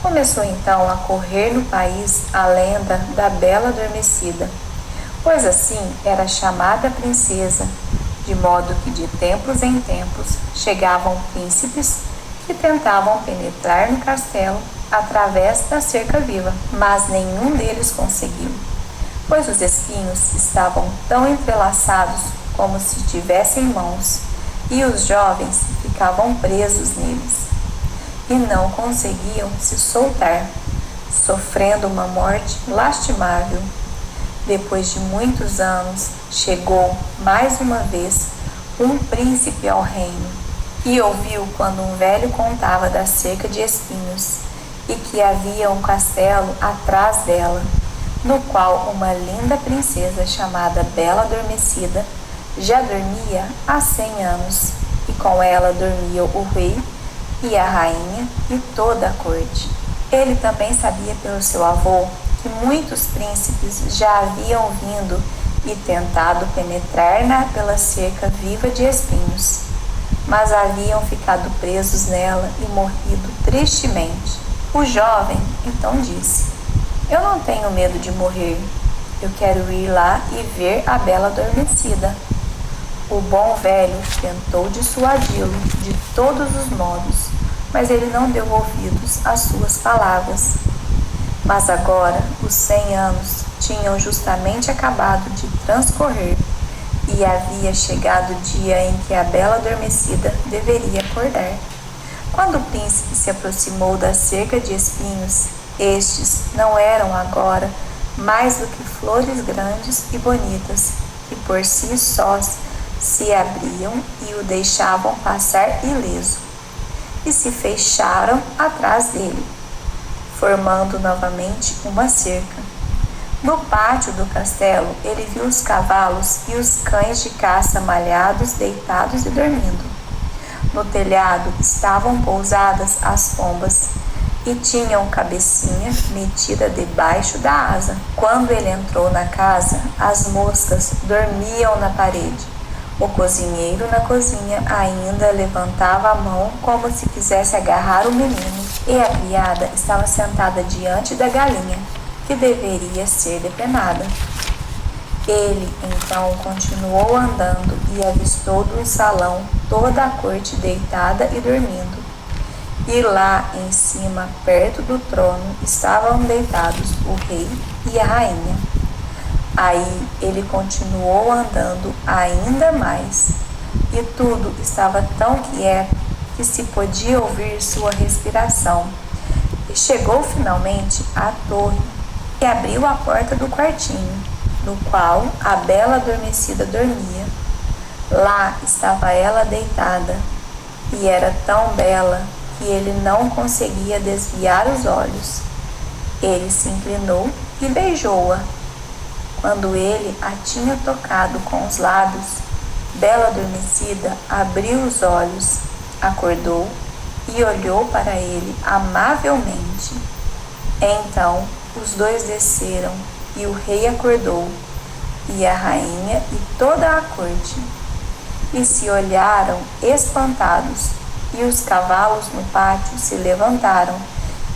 Começou então a correr no país a lenda da Bela Adormecida, pois assim era chamada a princesa, de modo que de tempos em tempos chegavam príncipes que tentavam penetrar no castelo através da cerca viva, mas nenhum deles conseguiu, pois os espinhos estavam tão entrelaçados como se tivessem mãos, e os jovens ficavam presos neles, e não conseguiam se soltar, sofrendo uma morte lastimável. Depois de muitos anos, chegou mais uma vez um príncipe ao reino, e ouviu quando um velho contava da cerca de espinhos, e que havia um castelo atrás dela, no qual uma linda princesa chamada Bela Adormecida já dormia há 100 anos, e com ela dormiam o rei e a rainha e toda a corte. Ele também sabia pelo seu avô que muitos príncipes já haviam vindo e tentado penetrar pela cerca viva de espinhos, mas haviam ficado presos nela e morrido tristemente. O jovem então disse: eu não tenho medo de morrer, eu quero ir lá e ver a Bela Adormecida. O bom velho tentou dissuadi-lo de todos os modos, mas ele não deu ouvidos às suas palavras. Mas agora os 100 anos tinham justamente acabado de transcorrer e havia chegado o dia em que a Bela Adormecida deveria acordar. Quando o príncipe se aproximou da cerca de espinhos, estes não eram agora mais do que flores grandes e bonitas, que por si sós se abriam e o deixavam passar ileso, e se fecharam atrás dele, formando novamente uma cerca. No pátio do castelo, ele viu os cavalos e os cães de caça malhados, deitados e dormindo. No telhado estavam pousadas as pombas e tinham cabecinha metida debaixo da asa. Quando ele entrou na casa, as moscas dormiam na parede. O cozinheiro na cozinha ainda levantava a mão como se quisesse agarrar o menino, e a criada estava sentada diante da galinha, que deveria ser depenada. Ele então continuou andando e avistou do salão toda a corte deitada e dormindo. E lá em cima, perto do trono, estavam deitados o rei e a rainha. Aí ele continuou andando ainda mais, e tudo estava tão quieto que se podia ouvir sua respiração. E chegou finalmente à torre e abriu a porta do quartinho, no qual a Bela Adormecida dormia. Lá estava ela deitada, e era tão bela que ele não conseguia desviar os olhos. Ele se inclinou e beijou-a. Quando ele a tinha tocado com os lábios, Bela Adormecida abriu os olhos, acordou e olhou para ele amavelmente. Então os dois desceram e o rei acordou, e a rainha e toda a corte, e se olharam espantados, e os cavalos no pátio se levantaram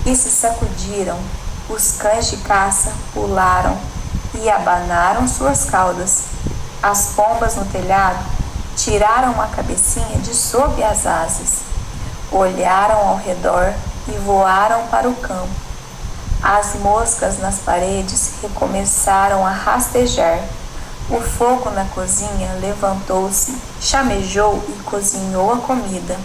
e se sacudiram, os cães de caça pularam e abanaram suas caudas, as pombas no telhado tiraram a cabecinha de sob as asas, olharam ao redor e voaram para o campo. As moscas nas paredes recomeçaram a rastejar. O fogo na cozinha levantou-se, chamejou e cozinhou a comida.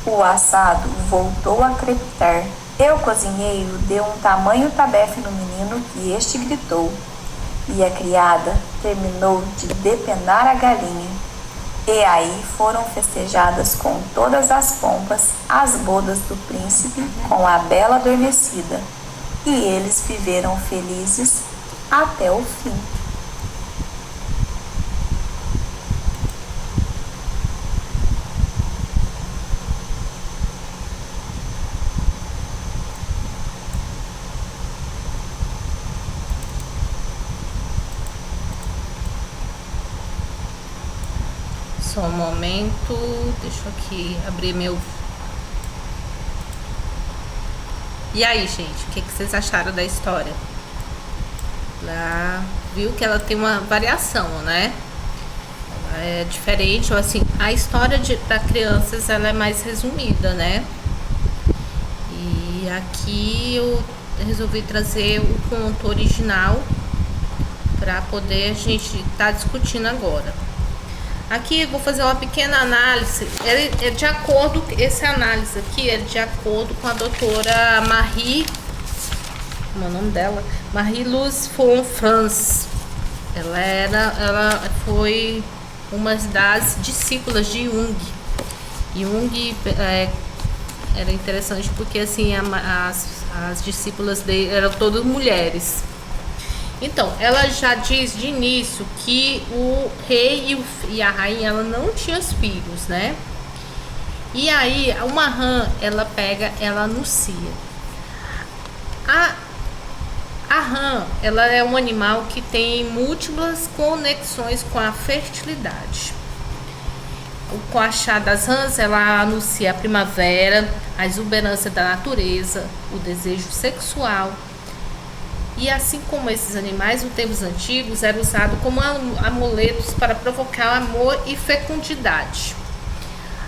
O assado voltou a crepitar. E o cozinheiro deu um tamanho tabefe no menino que este gritou. E a criada terminou de depenar a galinha. E aí foram festejadas com todas as pompas as bodas do príncipe com a Bela Adormecida. E eles viveram felizes até o fim. Só um momento, deixa eu aqui abrir meu... E aí, gente, o que vocês acharam da história? Lá, viu que ela tem uma variação, né? Ela é diferente, ou assim, a história para crianças ela é mais resumida, né? E aqui eu resolvi trazer o conto original para poder a gente estar discutindo agora. Aqui eu vou fazer uma pequena análise, é de acordo, essa análise aqui é de acordo com a doutora Marie, como é o nome dela? Marie-Louise von Franz. Ela foi uma das discípulas de Jung. Jung era interessante porque assim, as discípulas dele eram todas mulheres. Então, ela já diz de início que o rei e a rainha ela não tinham filhos, né? E aí, uma rã, ela anuncia. A rã, ela é um animal que tem múltiplas conexões com a fertilidade. Com a chá das rãs, ela anuncia a primavera, a exuberância da natureza, o desejo sexual. E assim como esses animais, nos tempos antigos, eram usados como amuletos para provocar amor e fecundidade.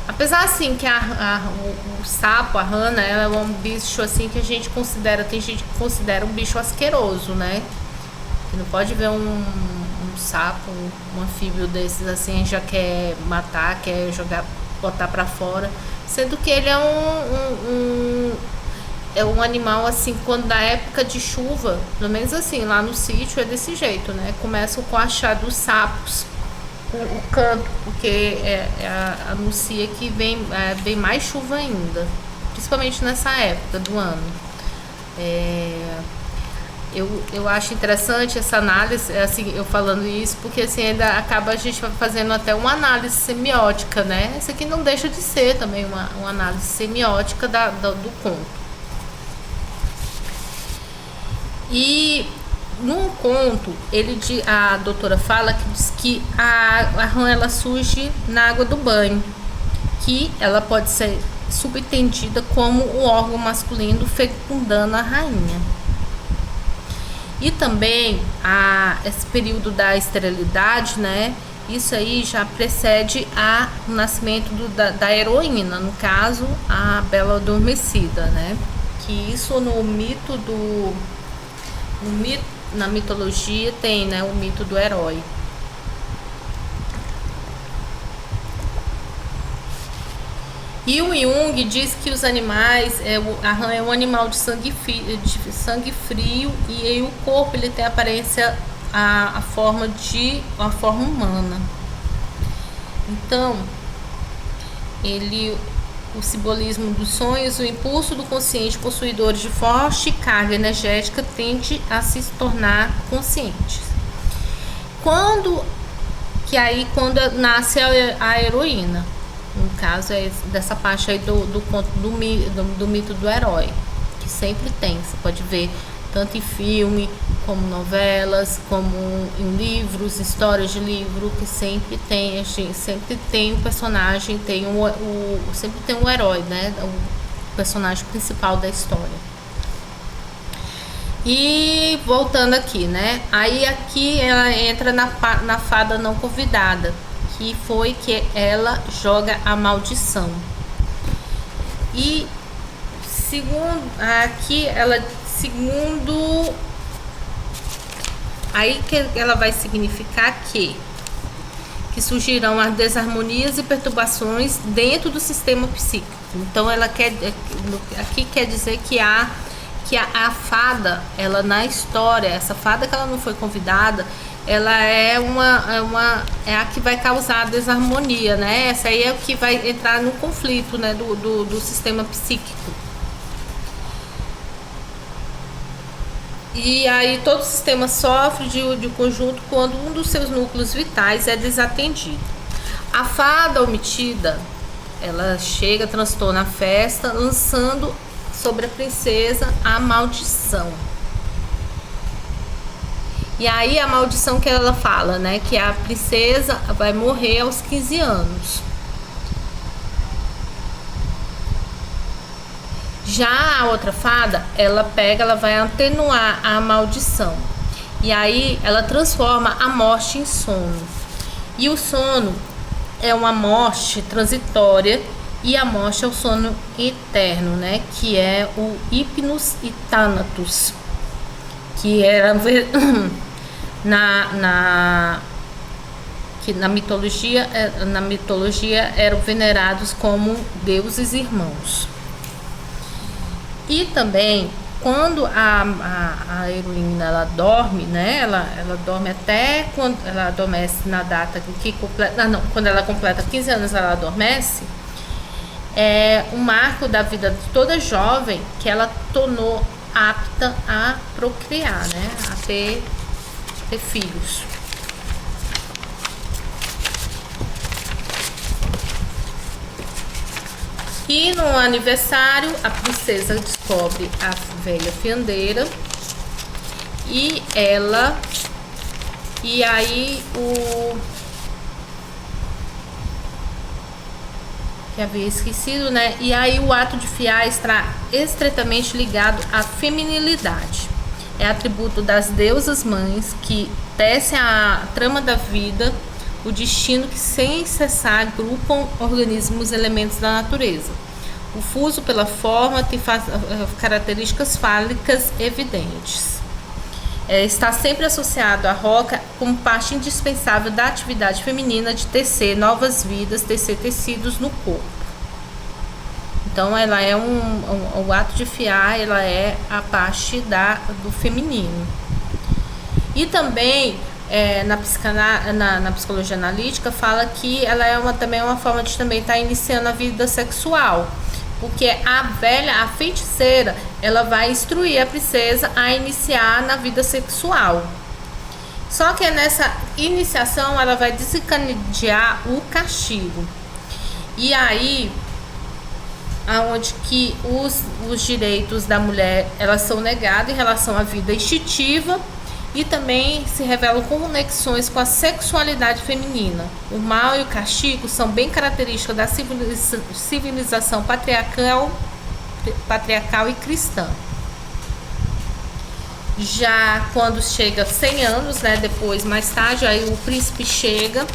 Apesar assim que o sapo, a rã, é um bicho assim que a gente considera, tem gente que considera um bicho asqueroso, né? Você não pode ver um sapo, um anfíbio desses assim, já quer matar, quer jogar, botar para fora, sendo que ele é um animal assim, quando da época de chuva, pelo menos assim, lá no sítio é desse jeito, né? Começam com a chá dos sapos, o canto, porque anuncia que vem mais chuva ainda, principalmente nessa época do ano. Eu acho interessante essa análise, assim, eu falando isso, porque assim, ainda acaba a gente fazendo até uma análise semiótica, né? Isso aqui não deixa de ser também uma análise semiótica do conto. E num conto, a doutora fala que diz que a rã ela surge na água do banho, que ela pode ser subentendida como o órgão masculino fecundando a rainha. E também esse período da esterilidade, né? Isso aí já precede o nascimento da heroína, no caso, a Bela Adormecida, né? Que isso na mitologia tem, né, o mito do herói. E o Jung diz que os animais, a rã é um animal de sangue frio e aí o corpo ele tem a aparência, a forma humana. Então, o simbolismo dos sonhos, o impulso do consciente possuidor de forte carga energética tende a se tornar conscientes. Quando nasce a heroína, no caso é dessa parte aí do mito do herói, que sempre tem, você pode ver tanto em filme, como novelas, como em livros, histórias de livro, que sempre tem um personagem, sempre tem um herói, né? O personagem principal da história. E voltando aqui, né? Aí aqui ela entra na fada não convidada, que foi que ela joga a maldição. E segundo aí que ela vai significar que surgirão as desarmonias e perturbações dentro do sistema psíquico. Então aqui quer dizer que a fada, ela na história, essa fada que ela não foi convidada, ela é a que vai causar a desarmonia, né? Essa aí é o que vai entrar no conflito, né, do sistema psíquico. E aí todo o sistema sofre de conjunto quando um dos seus núcleos vitais é desatendido. A fada omitida, ela chega, transtorna a festa, lançando sobre a princesa a maldição. E aí a maldição que ela fala, né, que a princesa vai morrer aos 15 anos. Já a outra fada, ela vai atenuar a maldição. E aí ela transforma a morte em sono. E o sono é uma morte transitória e a morte é o sono eterno, né? Que é o Hypnos e Thanatos, que era que na mitologia eram venerados como deuses irmãos. E também quando a heroína ela dorme, né? Ela dorme até quando ela adormece na data que completa, quando ela completa 15 anos ela adormece. É um marco da vida de toda jovem que ela tornou apta a procriar, né? A ter filhos. E no aniversário, a princesa descobre a velha fiandeira e aí que havia esquecido, né? E aí o ato de fiar está estreitamente ligado à feminilidade. É atributo das deusas mães que tecem a trama da vida, o destino que sem cessar agrupam organismos elementos da natureza. O fuso pela forma tem características fálicas evidentes. Está sempre associado à roca como parte indispensável da atividade feminina de tecer novas vidas, tecer tecidos no corpo. Então ela é o ato de fiar, ela é a parte do feminino. E também na psicologia analítica fala que ela é também uma forma de também estar iniciando a vida sexual, porque a feiticeira, ela vai instruir a princesa a iniciar na vida sexual. Só que nessa iniciação ela vai desencadear o castigo. E aí aonde que os direitos da mulher elas são negados em relação à vida instintiva. E também se revelam conexões com a sexualidade feminina. O mal e o castigo são bem características da civilização patriarcal e cristã. Já quando chega 100 anos, né, depois, mais tarde, aí o príncipe chega.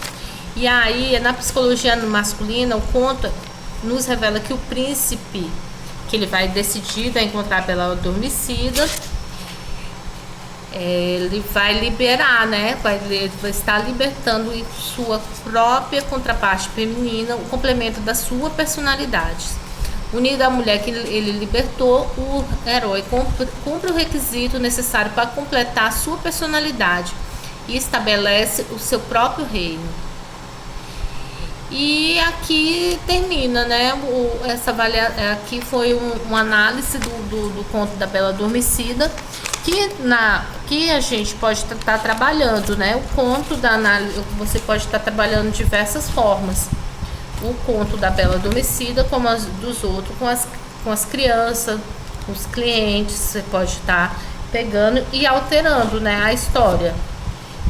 E aí, na psicologia masculina, o conto nos revela que o príncipe, que ele vai decidido a encontrar a bela adormecida, ele vai liberar, né? Vai estar libertando em sua própria contraparte feminina, o complemento da sua personalidade. Unido à mulher que ele libertou, o herói cumpre o requisito necessário para completar a sua personalidade e estabelece o seu próprio reino. E aqui termina, né? Aqui foi uma análise do conto da Bela Adormecida, que a gente pode estar trabalhando, né? O conto da análise, você pode estar trabalhando de diversas formas. O conto da Bela Adormecida, como as dos outros, com as crianças, com os clientes, você pode estar pegando e alterando, né, a história.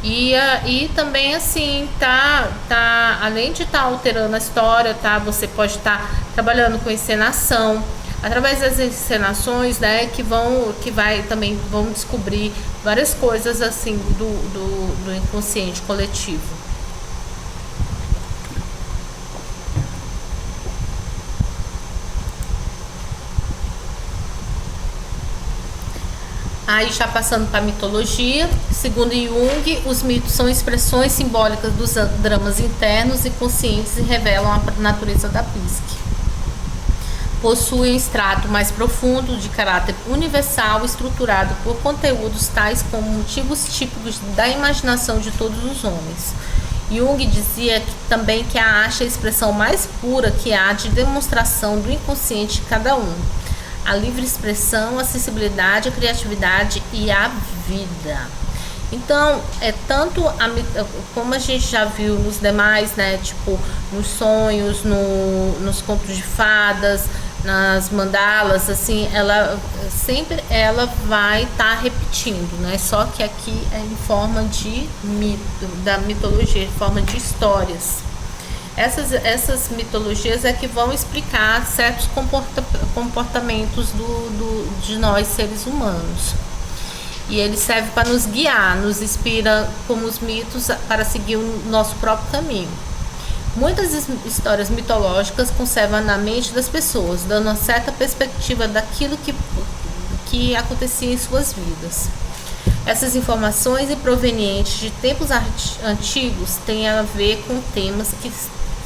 E também assim, além de estar alterando a história, você pode estar trabalhando com encenação, através das encenações, né, também vão descobrir várias coisas assim do inconsciente coletivo. Aí já passando para a mitologia, segundo Jung, os mitos são expressões simbólicas dos dramas internos e conscientes e revelam a natureza da psique. Possuem um extrato mais profundo de caráter universal, estruturado por conteúdos tais como motivos típicos da imaginação de todos os homens. Jung dizia também que a arte é a expressão mais pura que há de demonstração do inconsciente de cada um. A livre expressão, a sensibilidade, a criatividade e a vida. Então, como a gente já viu nos demais, né, tipo, nos sonhos, nos contos de fadas, nas mandalas, assim, ela vai estar repetindo, né? Só que aqui é em forma de mito, da mitologia, em forma de histórias. Essas mitologias é que vão explicar certos comportamentos de nós seres humanos. E ele serve para nos guiar, nos inspira como os mitos para seguir o nosso próprio caminho. Muitas histórias mitológicas conservam na mente das pessoas, dando uma certa perspectiva daquilo que acontecia em suas vidas. Essas informações provenientes de tempos antigos têm a ver com temas que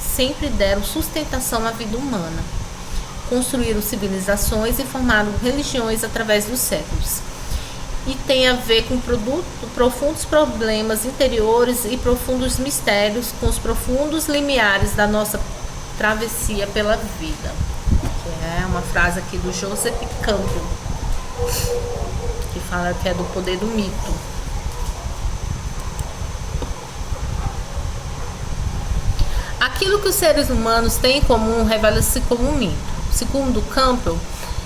sempre deram sustentação à vida humana. Construíram civilizações e formaram religiões através dos séculos. E tem a ver com profundos problemas interiores e profundos mistérios, com os profundos limiares da nossa travessia pela vida. Que é uma frase aqui do Joseph Campbell, que fala que é do poder do mito. Aquilo que os seres humanos têm em comum revela-se como um mito. Segundo Campbell,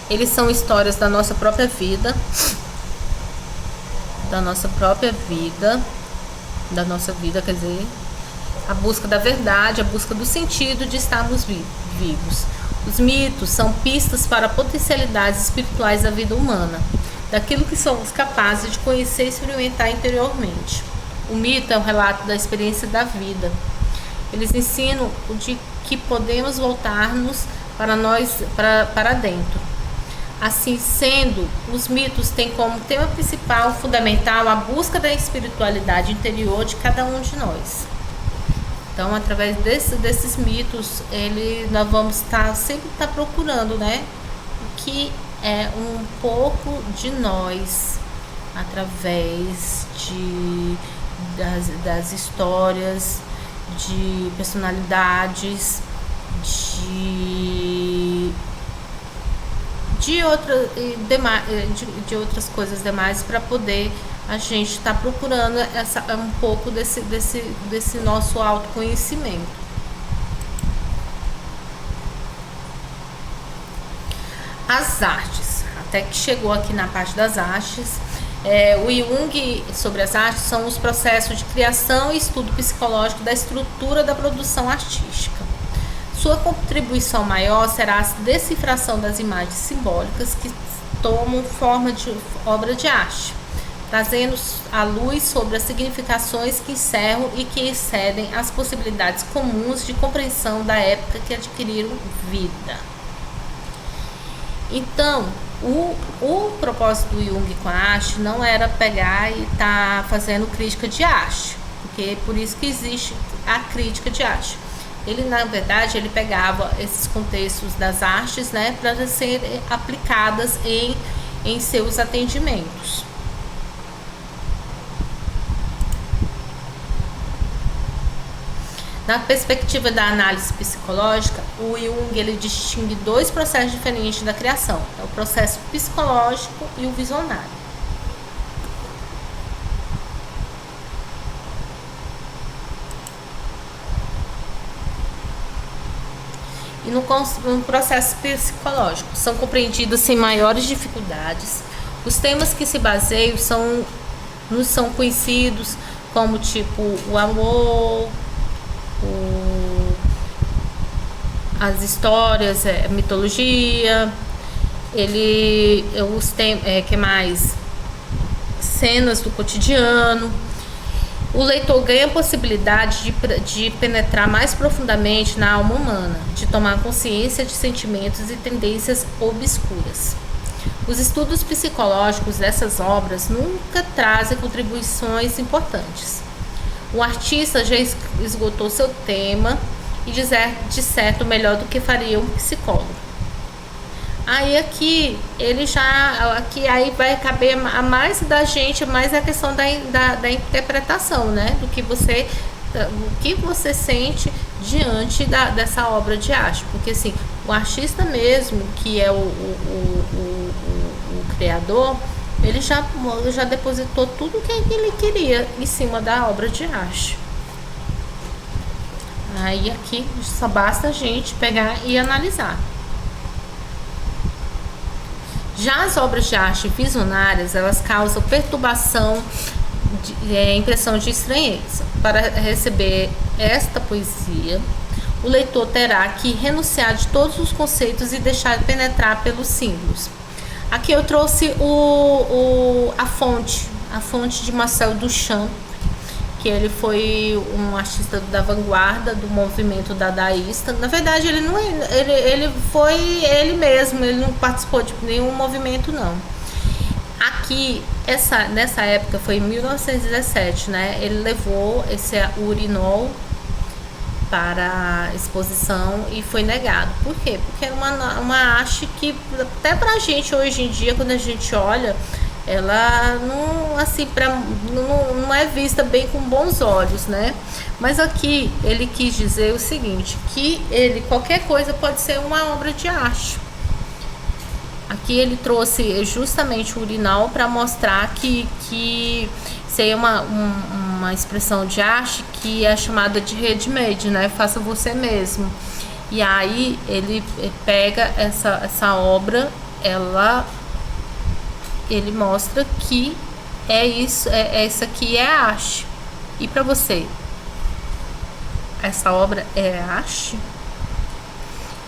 eles são histórias da nossa própria vida, quer dizer, a busca da verdade, a busca do sentido de estarmos vivos. Os mitos são pistas para potencialidades espirituais da vida humana, daquilo que somos capazes de conhecer e experimentar interiormente. O mito é um relato da experiência da vida. Eles ensinam de que podemos voltar-nos para dentro. Assim sendo, os mitos têm como tema principal, fundamental, a busca da espiritualidade interior de cada um de nós. Então, através desses mitos, nós vamos sempre estar procurando, né, o que é um pouco de nós, através das histórias, de personalidades, de outras coisas demais, para poder a gente estar procurando um pouco desse nosso autoconhecimento. As artes, até que chegou aqui na parte das artes. O Jung, sobre as artes, são os processos de criação e estudo psicológico da estrutura da produção artística. Sua contribuição maior será a decifração das imagens simbólicas que tomam forma de obra de arte, trazendo a luz sobre as significações que encerram e que excedem as possibilidades comuns de compreensão da época que adquiriram vida. Então, o propósito do Jung com a arte não era pegar e estar fazendo crítica de arte, porque é por isso que existe a crítica de arte. Ele, na verdade, ele pegava esses contextos das artes, né, para serem aplicadas em seus atendimentos. Na perspectiva da análise psicológica, o Jung ele distingue dois processos diferentes da criação: é o processo psicológico e o visionário. E no processo psicológico são compreendidos sem maiores dificuldades. Os temas que se baseiam nos são conhecidos como tipo o amor, as histórias, mitologia, que mais? Cenas do cotidiano. O leitor ganha a possibilidade de penetrar mais profundamente na alma humana, de tomar consciência de sentimentos e tendências obscuras. Os estudos psicológicos dessas obras nunca trazem contribuições importantes. O artista já esgotou seu tema e de certo melhor do que faria um psicólogo. Aí aqui aí vai caber a mais da gente, mais a questão da interpretação, né? O que você sente diante dessa obra de arte. Porque assim, o artista mesmo, que é o criador, ele já depositou tudo o que ele queria em cima da obra de arte. Aí aqui só basta a gente pegar e analisar. Já as obras de arte visionárias, elas causam perturbação, impressão de estranheza. Para receber esta poesia, o leitor terá que renunciar de todos os conceitos e deixar penetrar pelos símbolos. Aqui eu trouxe a fonte de Marcel Duchamp, que ele foi um artista da vanguarda do movimento dadaísta. Na verdade, ele foi ele mesmo, ele não participou de nenhum movimento, não. Aqui, nessa época, foi em 1917, né? Ele levou esse urinol para a exposição e foi negado. Por quê? Porque era uma arte que, até pra gente hoje em dia, quando a gente olha, ela não é vista bem com bons olhos, né? Mas aqui ele quis dizer o seguinte, que qualquer coisa pode ser uma obra de arte. Aqui ele trouxe justamente o urinal para mostrar que seria uma expressão de arte que é chamada de ready-made, né? Faça você mesmo. E aí ele pega essa obra, ele mostra que isso aqui é arte. E para você, essa obra é arte?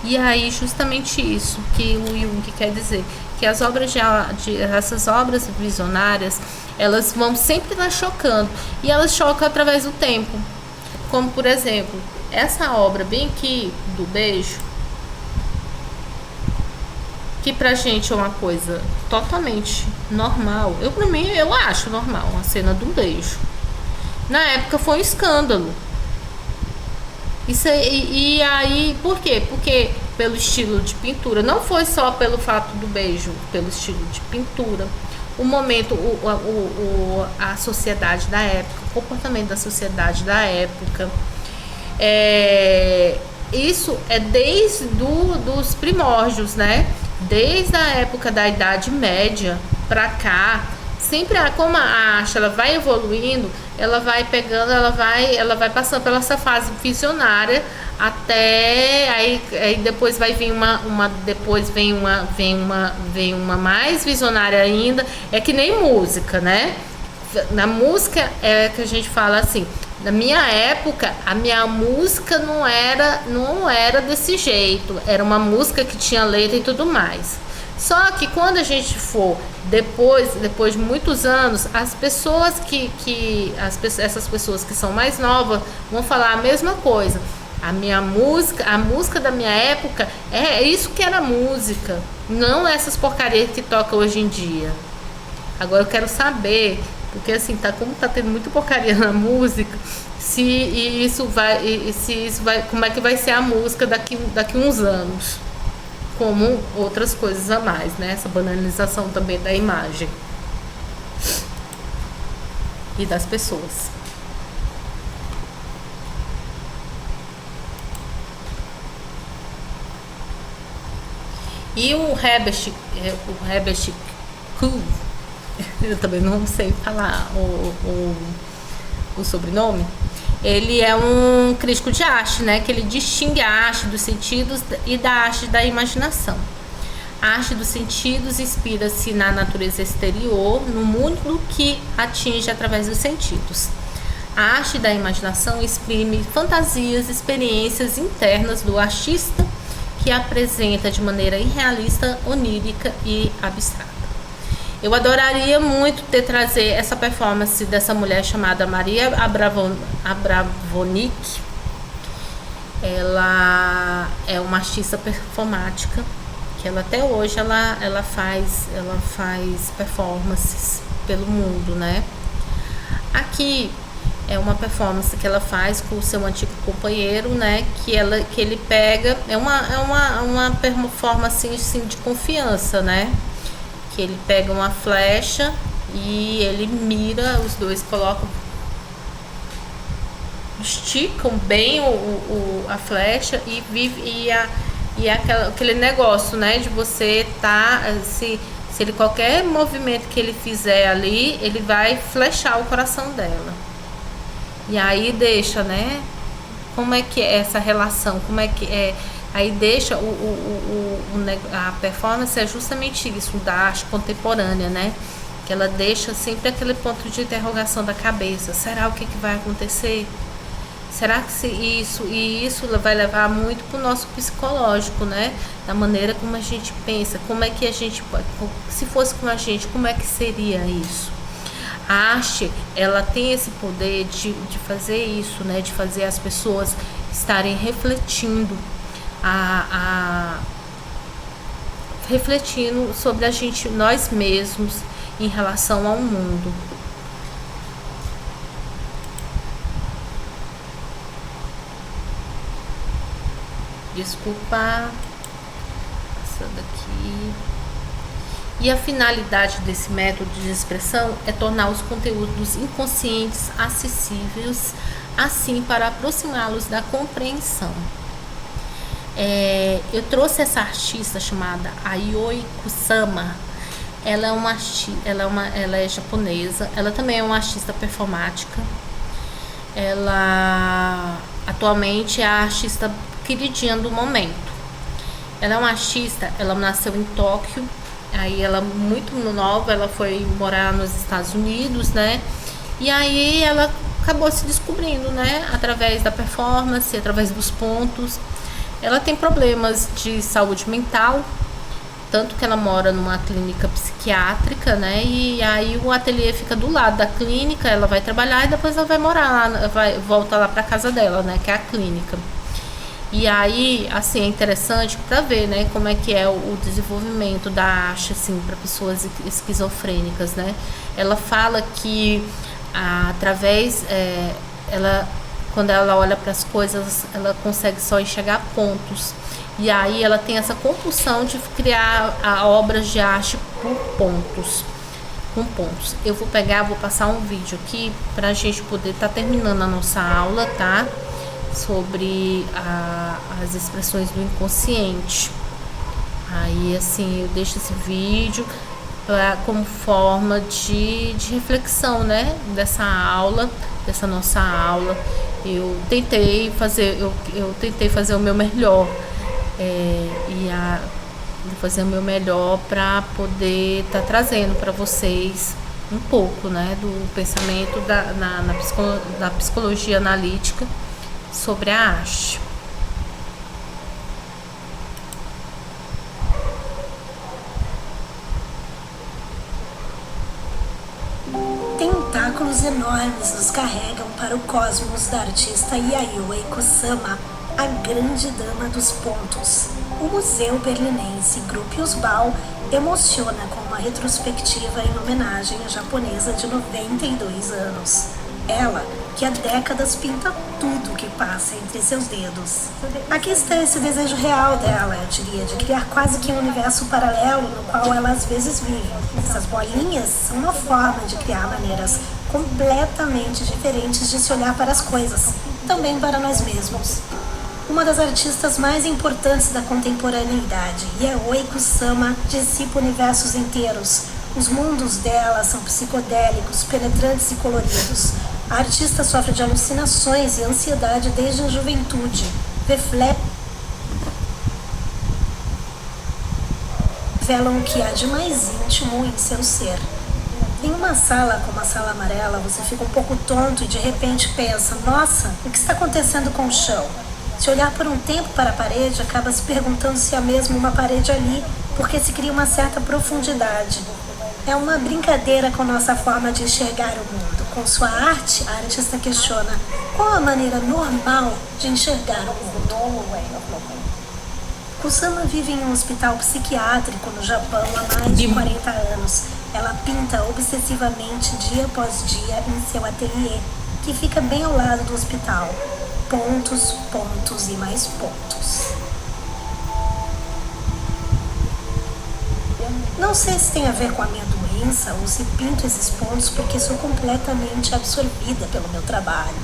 E aí justamente isso que o Jung quer dizer, que as obras essas obras visionárias, elas vão sempre lá chocando, e elas chocam através do tempo. Como por exemplo, essa obra bem aqui do beijo, que pra gente é uma coisa totalmente normal. Pra mim, eu acho normal a cena do beijo. Na época foi um escândalo. E aí, por quê? Porque pelo estilo de pintura, não foi só pelo fato do beijo, pelo estilo de pintura, o momento, a sociedade da época, o comportamento da sociedade da época. Isso é desde dos primórdios, né? Desde a época da Idade Média para cá, sempre como a arte ela vai evoluindo, ela vai pegando, ela vai passando pela essa fase visionária até aí depois vai vir depois vem uma mais visionária ainda. É que nem música, né? Na música é que a gente fala assim, na minha época a minha música não era desse jeito, era uma música que tinha letra e tudo mais. Só que quando a gente for depois de muitos anos, as pessoas essas pessoas que são mais novas vão falar a mesma coisa. A música da minha época é isso que era música, não essas porcarias que toca hoje em dia. Agora eu quero saber, porque assim, como tá tendo muita porcaria na música, como é que vai ser a música daqui uns anos, como outras coisas a mais, né? Essa banalização também da imagem e das pessoas. E o Herbert Kuhl, eu também não sei falar o sobrenome, ele é um crítico de arte, né? Que ele distingue a arte dos sentidos e da arte da imaginação. A arte dos sentidos inspira-se na natureza exterior, no mundo que atinge através dos sentidos. A arte da imaginação exprime fantasias, experiências internas do artista, que apresenta de maneira irrealista, onírica e abstrata. Eu adoraria muito trazer essa performance dessa mulher chamada Maria Abramovic. Ela é uma artista performática, que ela até hoje ela faz performances pelo mundo, né? Aqui é uma performance que ela faz com o seu antigo companheiro, né? Que ele pega, é uma performance assim, de confiança, né? Que ele pega uma flecha e ele mira, os dois esticam bem a flecha e vive aquele negócio, né? De você se ele qualquer movimento que ele fizer ali, ele vai flechar o coração dela. E aí deixa, né? Como é que é essa relação? Como é que é? Aí deixa a performance é justamente isso, da arte contemporânea, né? Que ela deixa sempre aquele ponto de interrogação da cabeça. Será o que vai acontecer? Será que isso vai levar muito para o nosso psicológico, né? Da maneira como a gente pensa, como é que a gente pode, se fosse com a gente, como é que seria isso? A arte, ela tem esse poder de fazer isso, né? De fazer as pessoas estarem refletindo, refletindo sobre nós mesmos em relação ao mundo. Desculpa, passando aqui. E a finalidade desse método de expressão é tornar os conteúdos inconscientes acessíveis, assim para aproximá-los da compreensão. Eu trouxe essa artista chamada Yayoi Kusama. Ela é japonesa. Ela também é uma artista performática. Ela atualmente é a artista queridinha do momento. Ela é uma artista. Ela nasceu em Tóquio. Aí ela muito nova, ela foi morar nos Estados Unidos, né? E aí ela acabou se descobrindo, né? Através da performance, através dos pontos. Ela tem problemas de saúde mental, tanto que ela mora numa clínica psiquiátrica, né? E aí o ateliê fica do lado da clínica, ela vai trabalhar e depois ela vai morar lá, volta lá para casa dela, né? Que é a clínica. E aí, assim, é interessante para ver, né, como é que é o desenvolvimento da arte, assim, para pessoas esquizofrênicas, né? Ela fala que através, quando ela olha para as coisas, ela consegue só enxergar pontos. E aí ela tem essa compulsão de criar obras de arte por pontos, com pontos. Eu vou passar um vídeo aqui para a gente poder estar terminando a nossa aula, tá? Sobre as expressões do inconsciente. Aí assim, eu deixo esse vídeo como forma de reflexão, né? Dessa nossa aula. Eu tentei fazer o meu melhor, fazer o meu melhor para poder estar trazendo para vocês um pouco, né, do pensamento da psicologia analítica sobre a arte. Tentáculos enormes nos carregam para o cosmos da artista Yayoi Kusama, a grande dama dos pontos. O Museu Berlinense Gropius Bau emociona com uma retrospectiva em homenagem à japonesa de 92 anos. Ela, que há décadas pinta tudo que passa entre seus dedos. Aqui está esse desejo real dela, eu diria, de criar quase que um universo paralelo no qual ela às vezes vive. Essas bolinhas são uma forma de criar maneiras completamente diferentes de se olhar para as coisas, também para nós mesmos. uma das artistas mais importantes da contemporaneidade. Yaoi Kusama dissipa universos inteiros. Os mundos dela são psicodélicos, penetrantes e coloridos. A artista sofre de alucinações e ansiedade desde a juventude. Revelam o que há de mais íntimo em seu ser. Em uma sala como a Sala Amarela, você fica um pouco tonto e de repente pensa: nossa, o que está acontecendo com o chão? Se olhar por um tempo para a parede, acaba se perguntando se há mesmo uma parede ali, porque se cria uma certa profundidade. É uma brincadeira com nossa forma de enxergar o mundo. Com sua arte, a artista questiona qual a maneira normal de enxergar o mundo. Kusama vive em um hospital psiquiátrico no Japão há mais de 40 anos. Ela pinta obsessivamente dia após dia em seu ateliê, que fica bem ao lado do hospital. Pontos, pontos e mais pontos. Não sei se tem a ver com a minha doença ou se pinto esses pontos porque sou completamente absorvida pelo meu trabalho.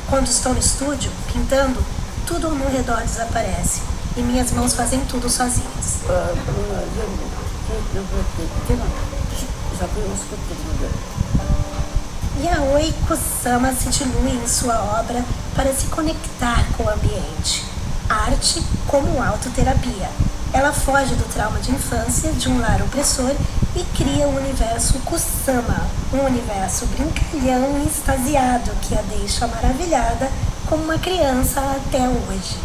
Quando estou no estúdio, pintando, tudo ao meu redor desaparece e minhas mãos fazem tudo sozinhas. Yaoi Kusama se dilui em sua obra para se conectar com o ambiente. Arte como autoterapia. Ela foge do trauma de infância, de um lar opressor, e cria o universo Kusama, um universo brincalhão e extasiado que a deixa maravilhada como uma criança até hoje.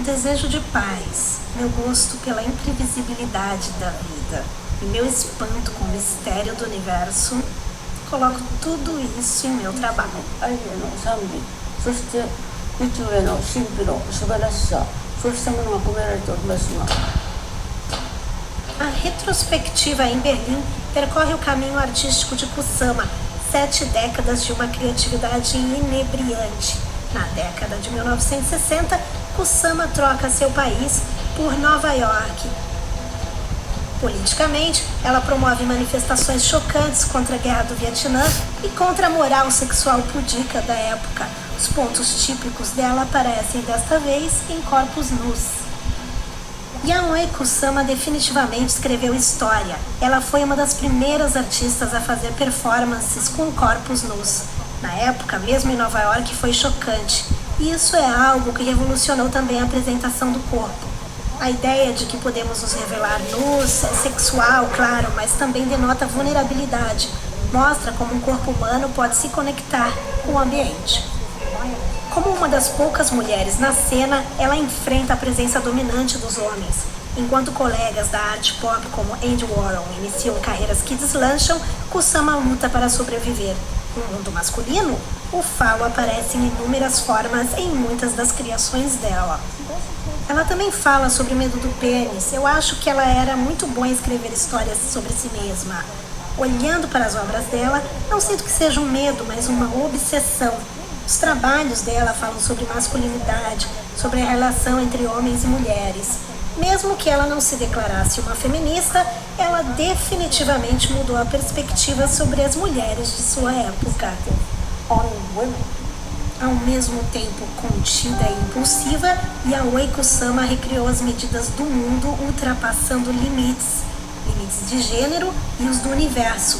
Desejo de paz, meu gosto pela imprevisibilidade da vida e meu espanto com o mistério do universo, coloco tudo isso em meu trabalho. A retrospectiva em Berlim percorre o caminho artístico de Kusama, 7 décadas de uma criatividade inebriante. Na década de 1960, Kusama troca seu país por Nova York. Politicamente, ela promove manifestações chocantes contra a guerra do Vietnã e contra a moral sexual pudica da época. Os pontos típicos dela aparecem desta vez em corpos nus. Yaoi Kusama definitivamente escreveu história. Ela foi uma das primeiras artistas a fazer performances com corpos nus. Na época, mesmo em Nova York, foi chocante. E isso é algo que revolucionou também a apresentação do corpo. A ideia de que podemos nos revelar nus é sexual, claro, mas também denota vulnerabilidade. Mostra como um corpo humano pode se conectar com o ambiente. Como uma das poucas mulheres na cena, ela enfrenta a presença dominante dos homens. Enquanto colegas da arte pop como Andy Warhol iniciam carreiras que deslancham, Kusama luta para sobreviver. No mundo masculino, o falo aparece em inúmeras formas em muitas das criações dela. Ela também fala sobre o medo do pênis. Eu acho que ela era muito boa em escrever histórias sobre si mesma. Olhando para as obras dela, não sinto que seja um medo, mas uma obsessão. Os trabalhos dela falam sobre masculinidade, sobre a relação entre homens e mulheres. Mesmo que ela não se declarasse uma feminista, ela definitivamente mudou a perspectiva sobre as mulheres de sua época. Ao mesmo tempo contida e impulsiva, Yaoi Kusama recriou as medidas do mundo, ultrapassando limites de gênero e os do universo.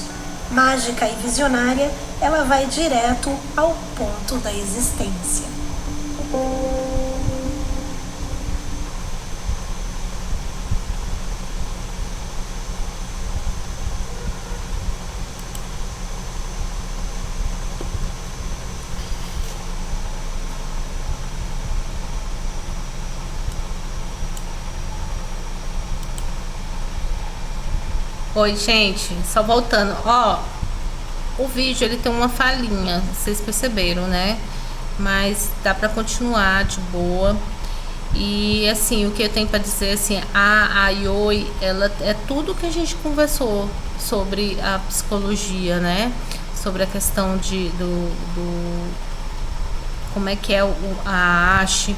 Mágica e visionária, ela vai direto ao ponto da existência. Oi, gente, só voltando, ó, o vídeo ele tem uma falhinha, vocês perceberam, né? Mas dá pra continuar de boa. E assim, o que eu tenho pra dizer, assim, a Yaoi, ela é tudo que a gente conversou sobre a psicologia, né? Sobre a questão como é que é a arte,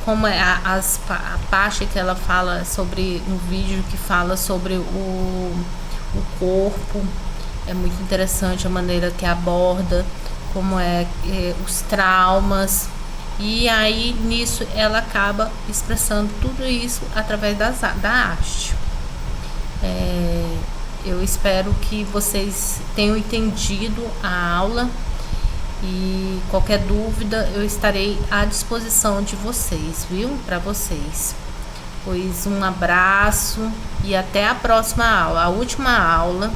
como é a parte que ela fala sobre um vídeo que fala sobre o corpo. É muito interessante a maneira que aborda, como os traumas, e aí nisso ela acaba expressando tudo isso através da arte. Eu espero que vocês tenham entendido a aula, e qualquer dúvida eu estarei à disposição de vocês, viu? Para vocês. Pois um abraço e até a próxima aula, a última aula.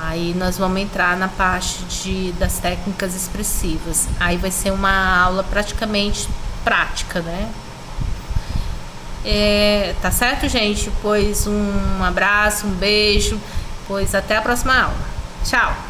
Aí nós vamos entrar na parte das técnicas expressivas. Aí vai ser uma aula praticamente prática, né? Tá certo, gente? Pois um abraço, um beijo. Pois até a próxima aula. Tchau!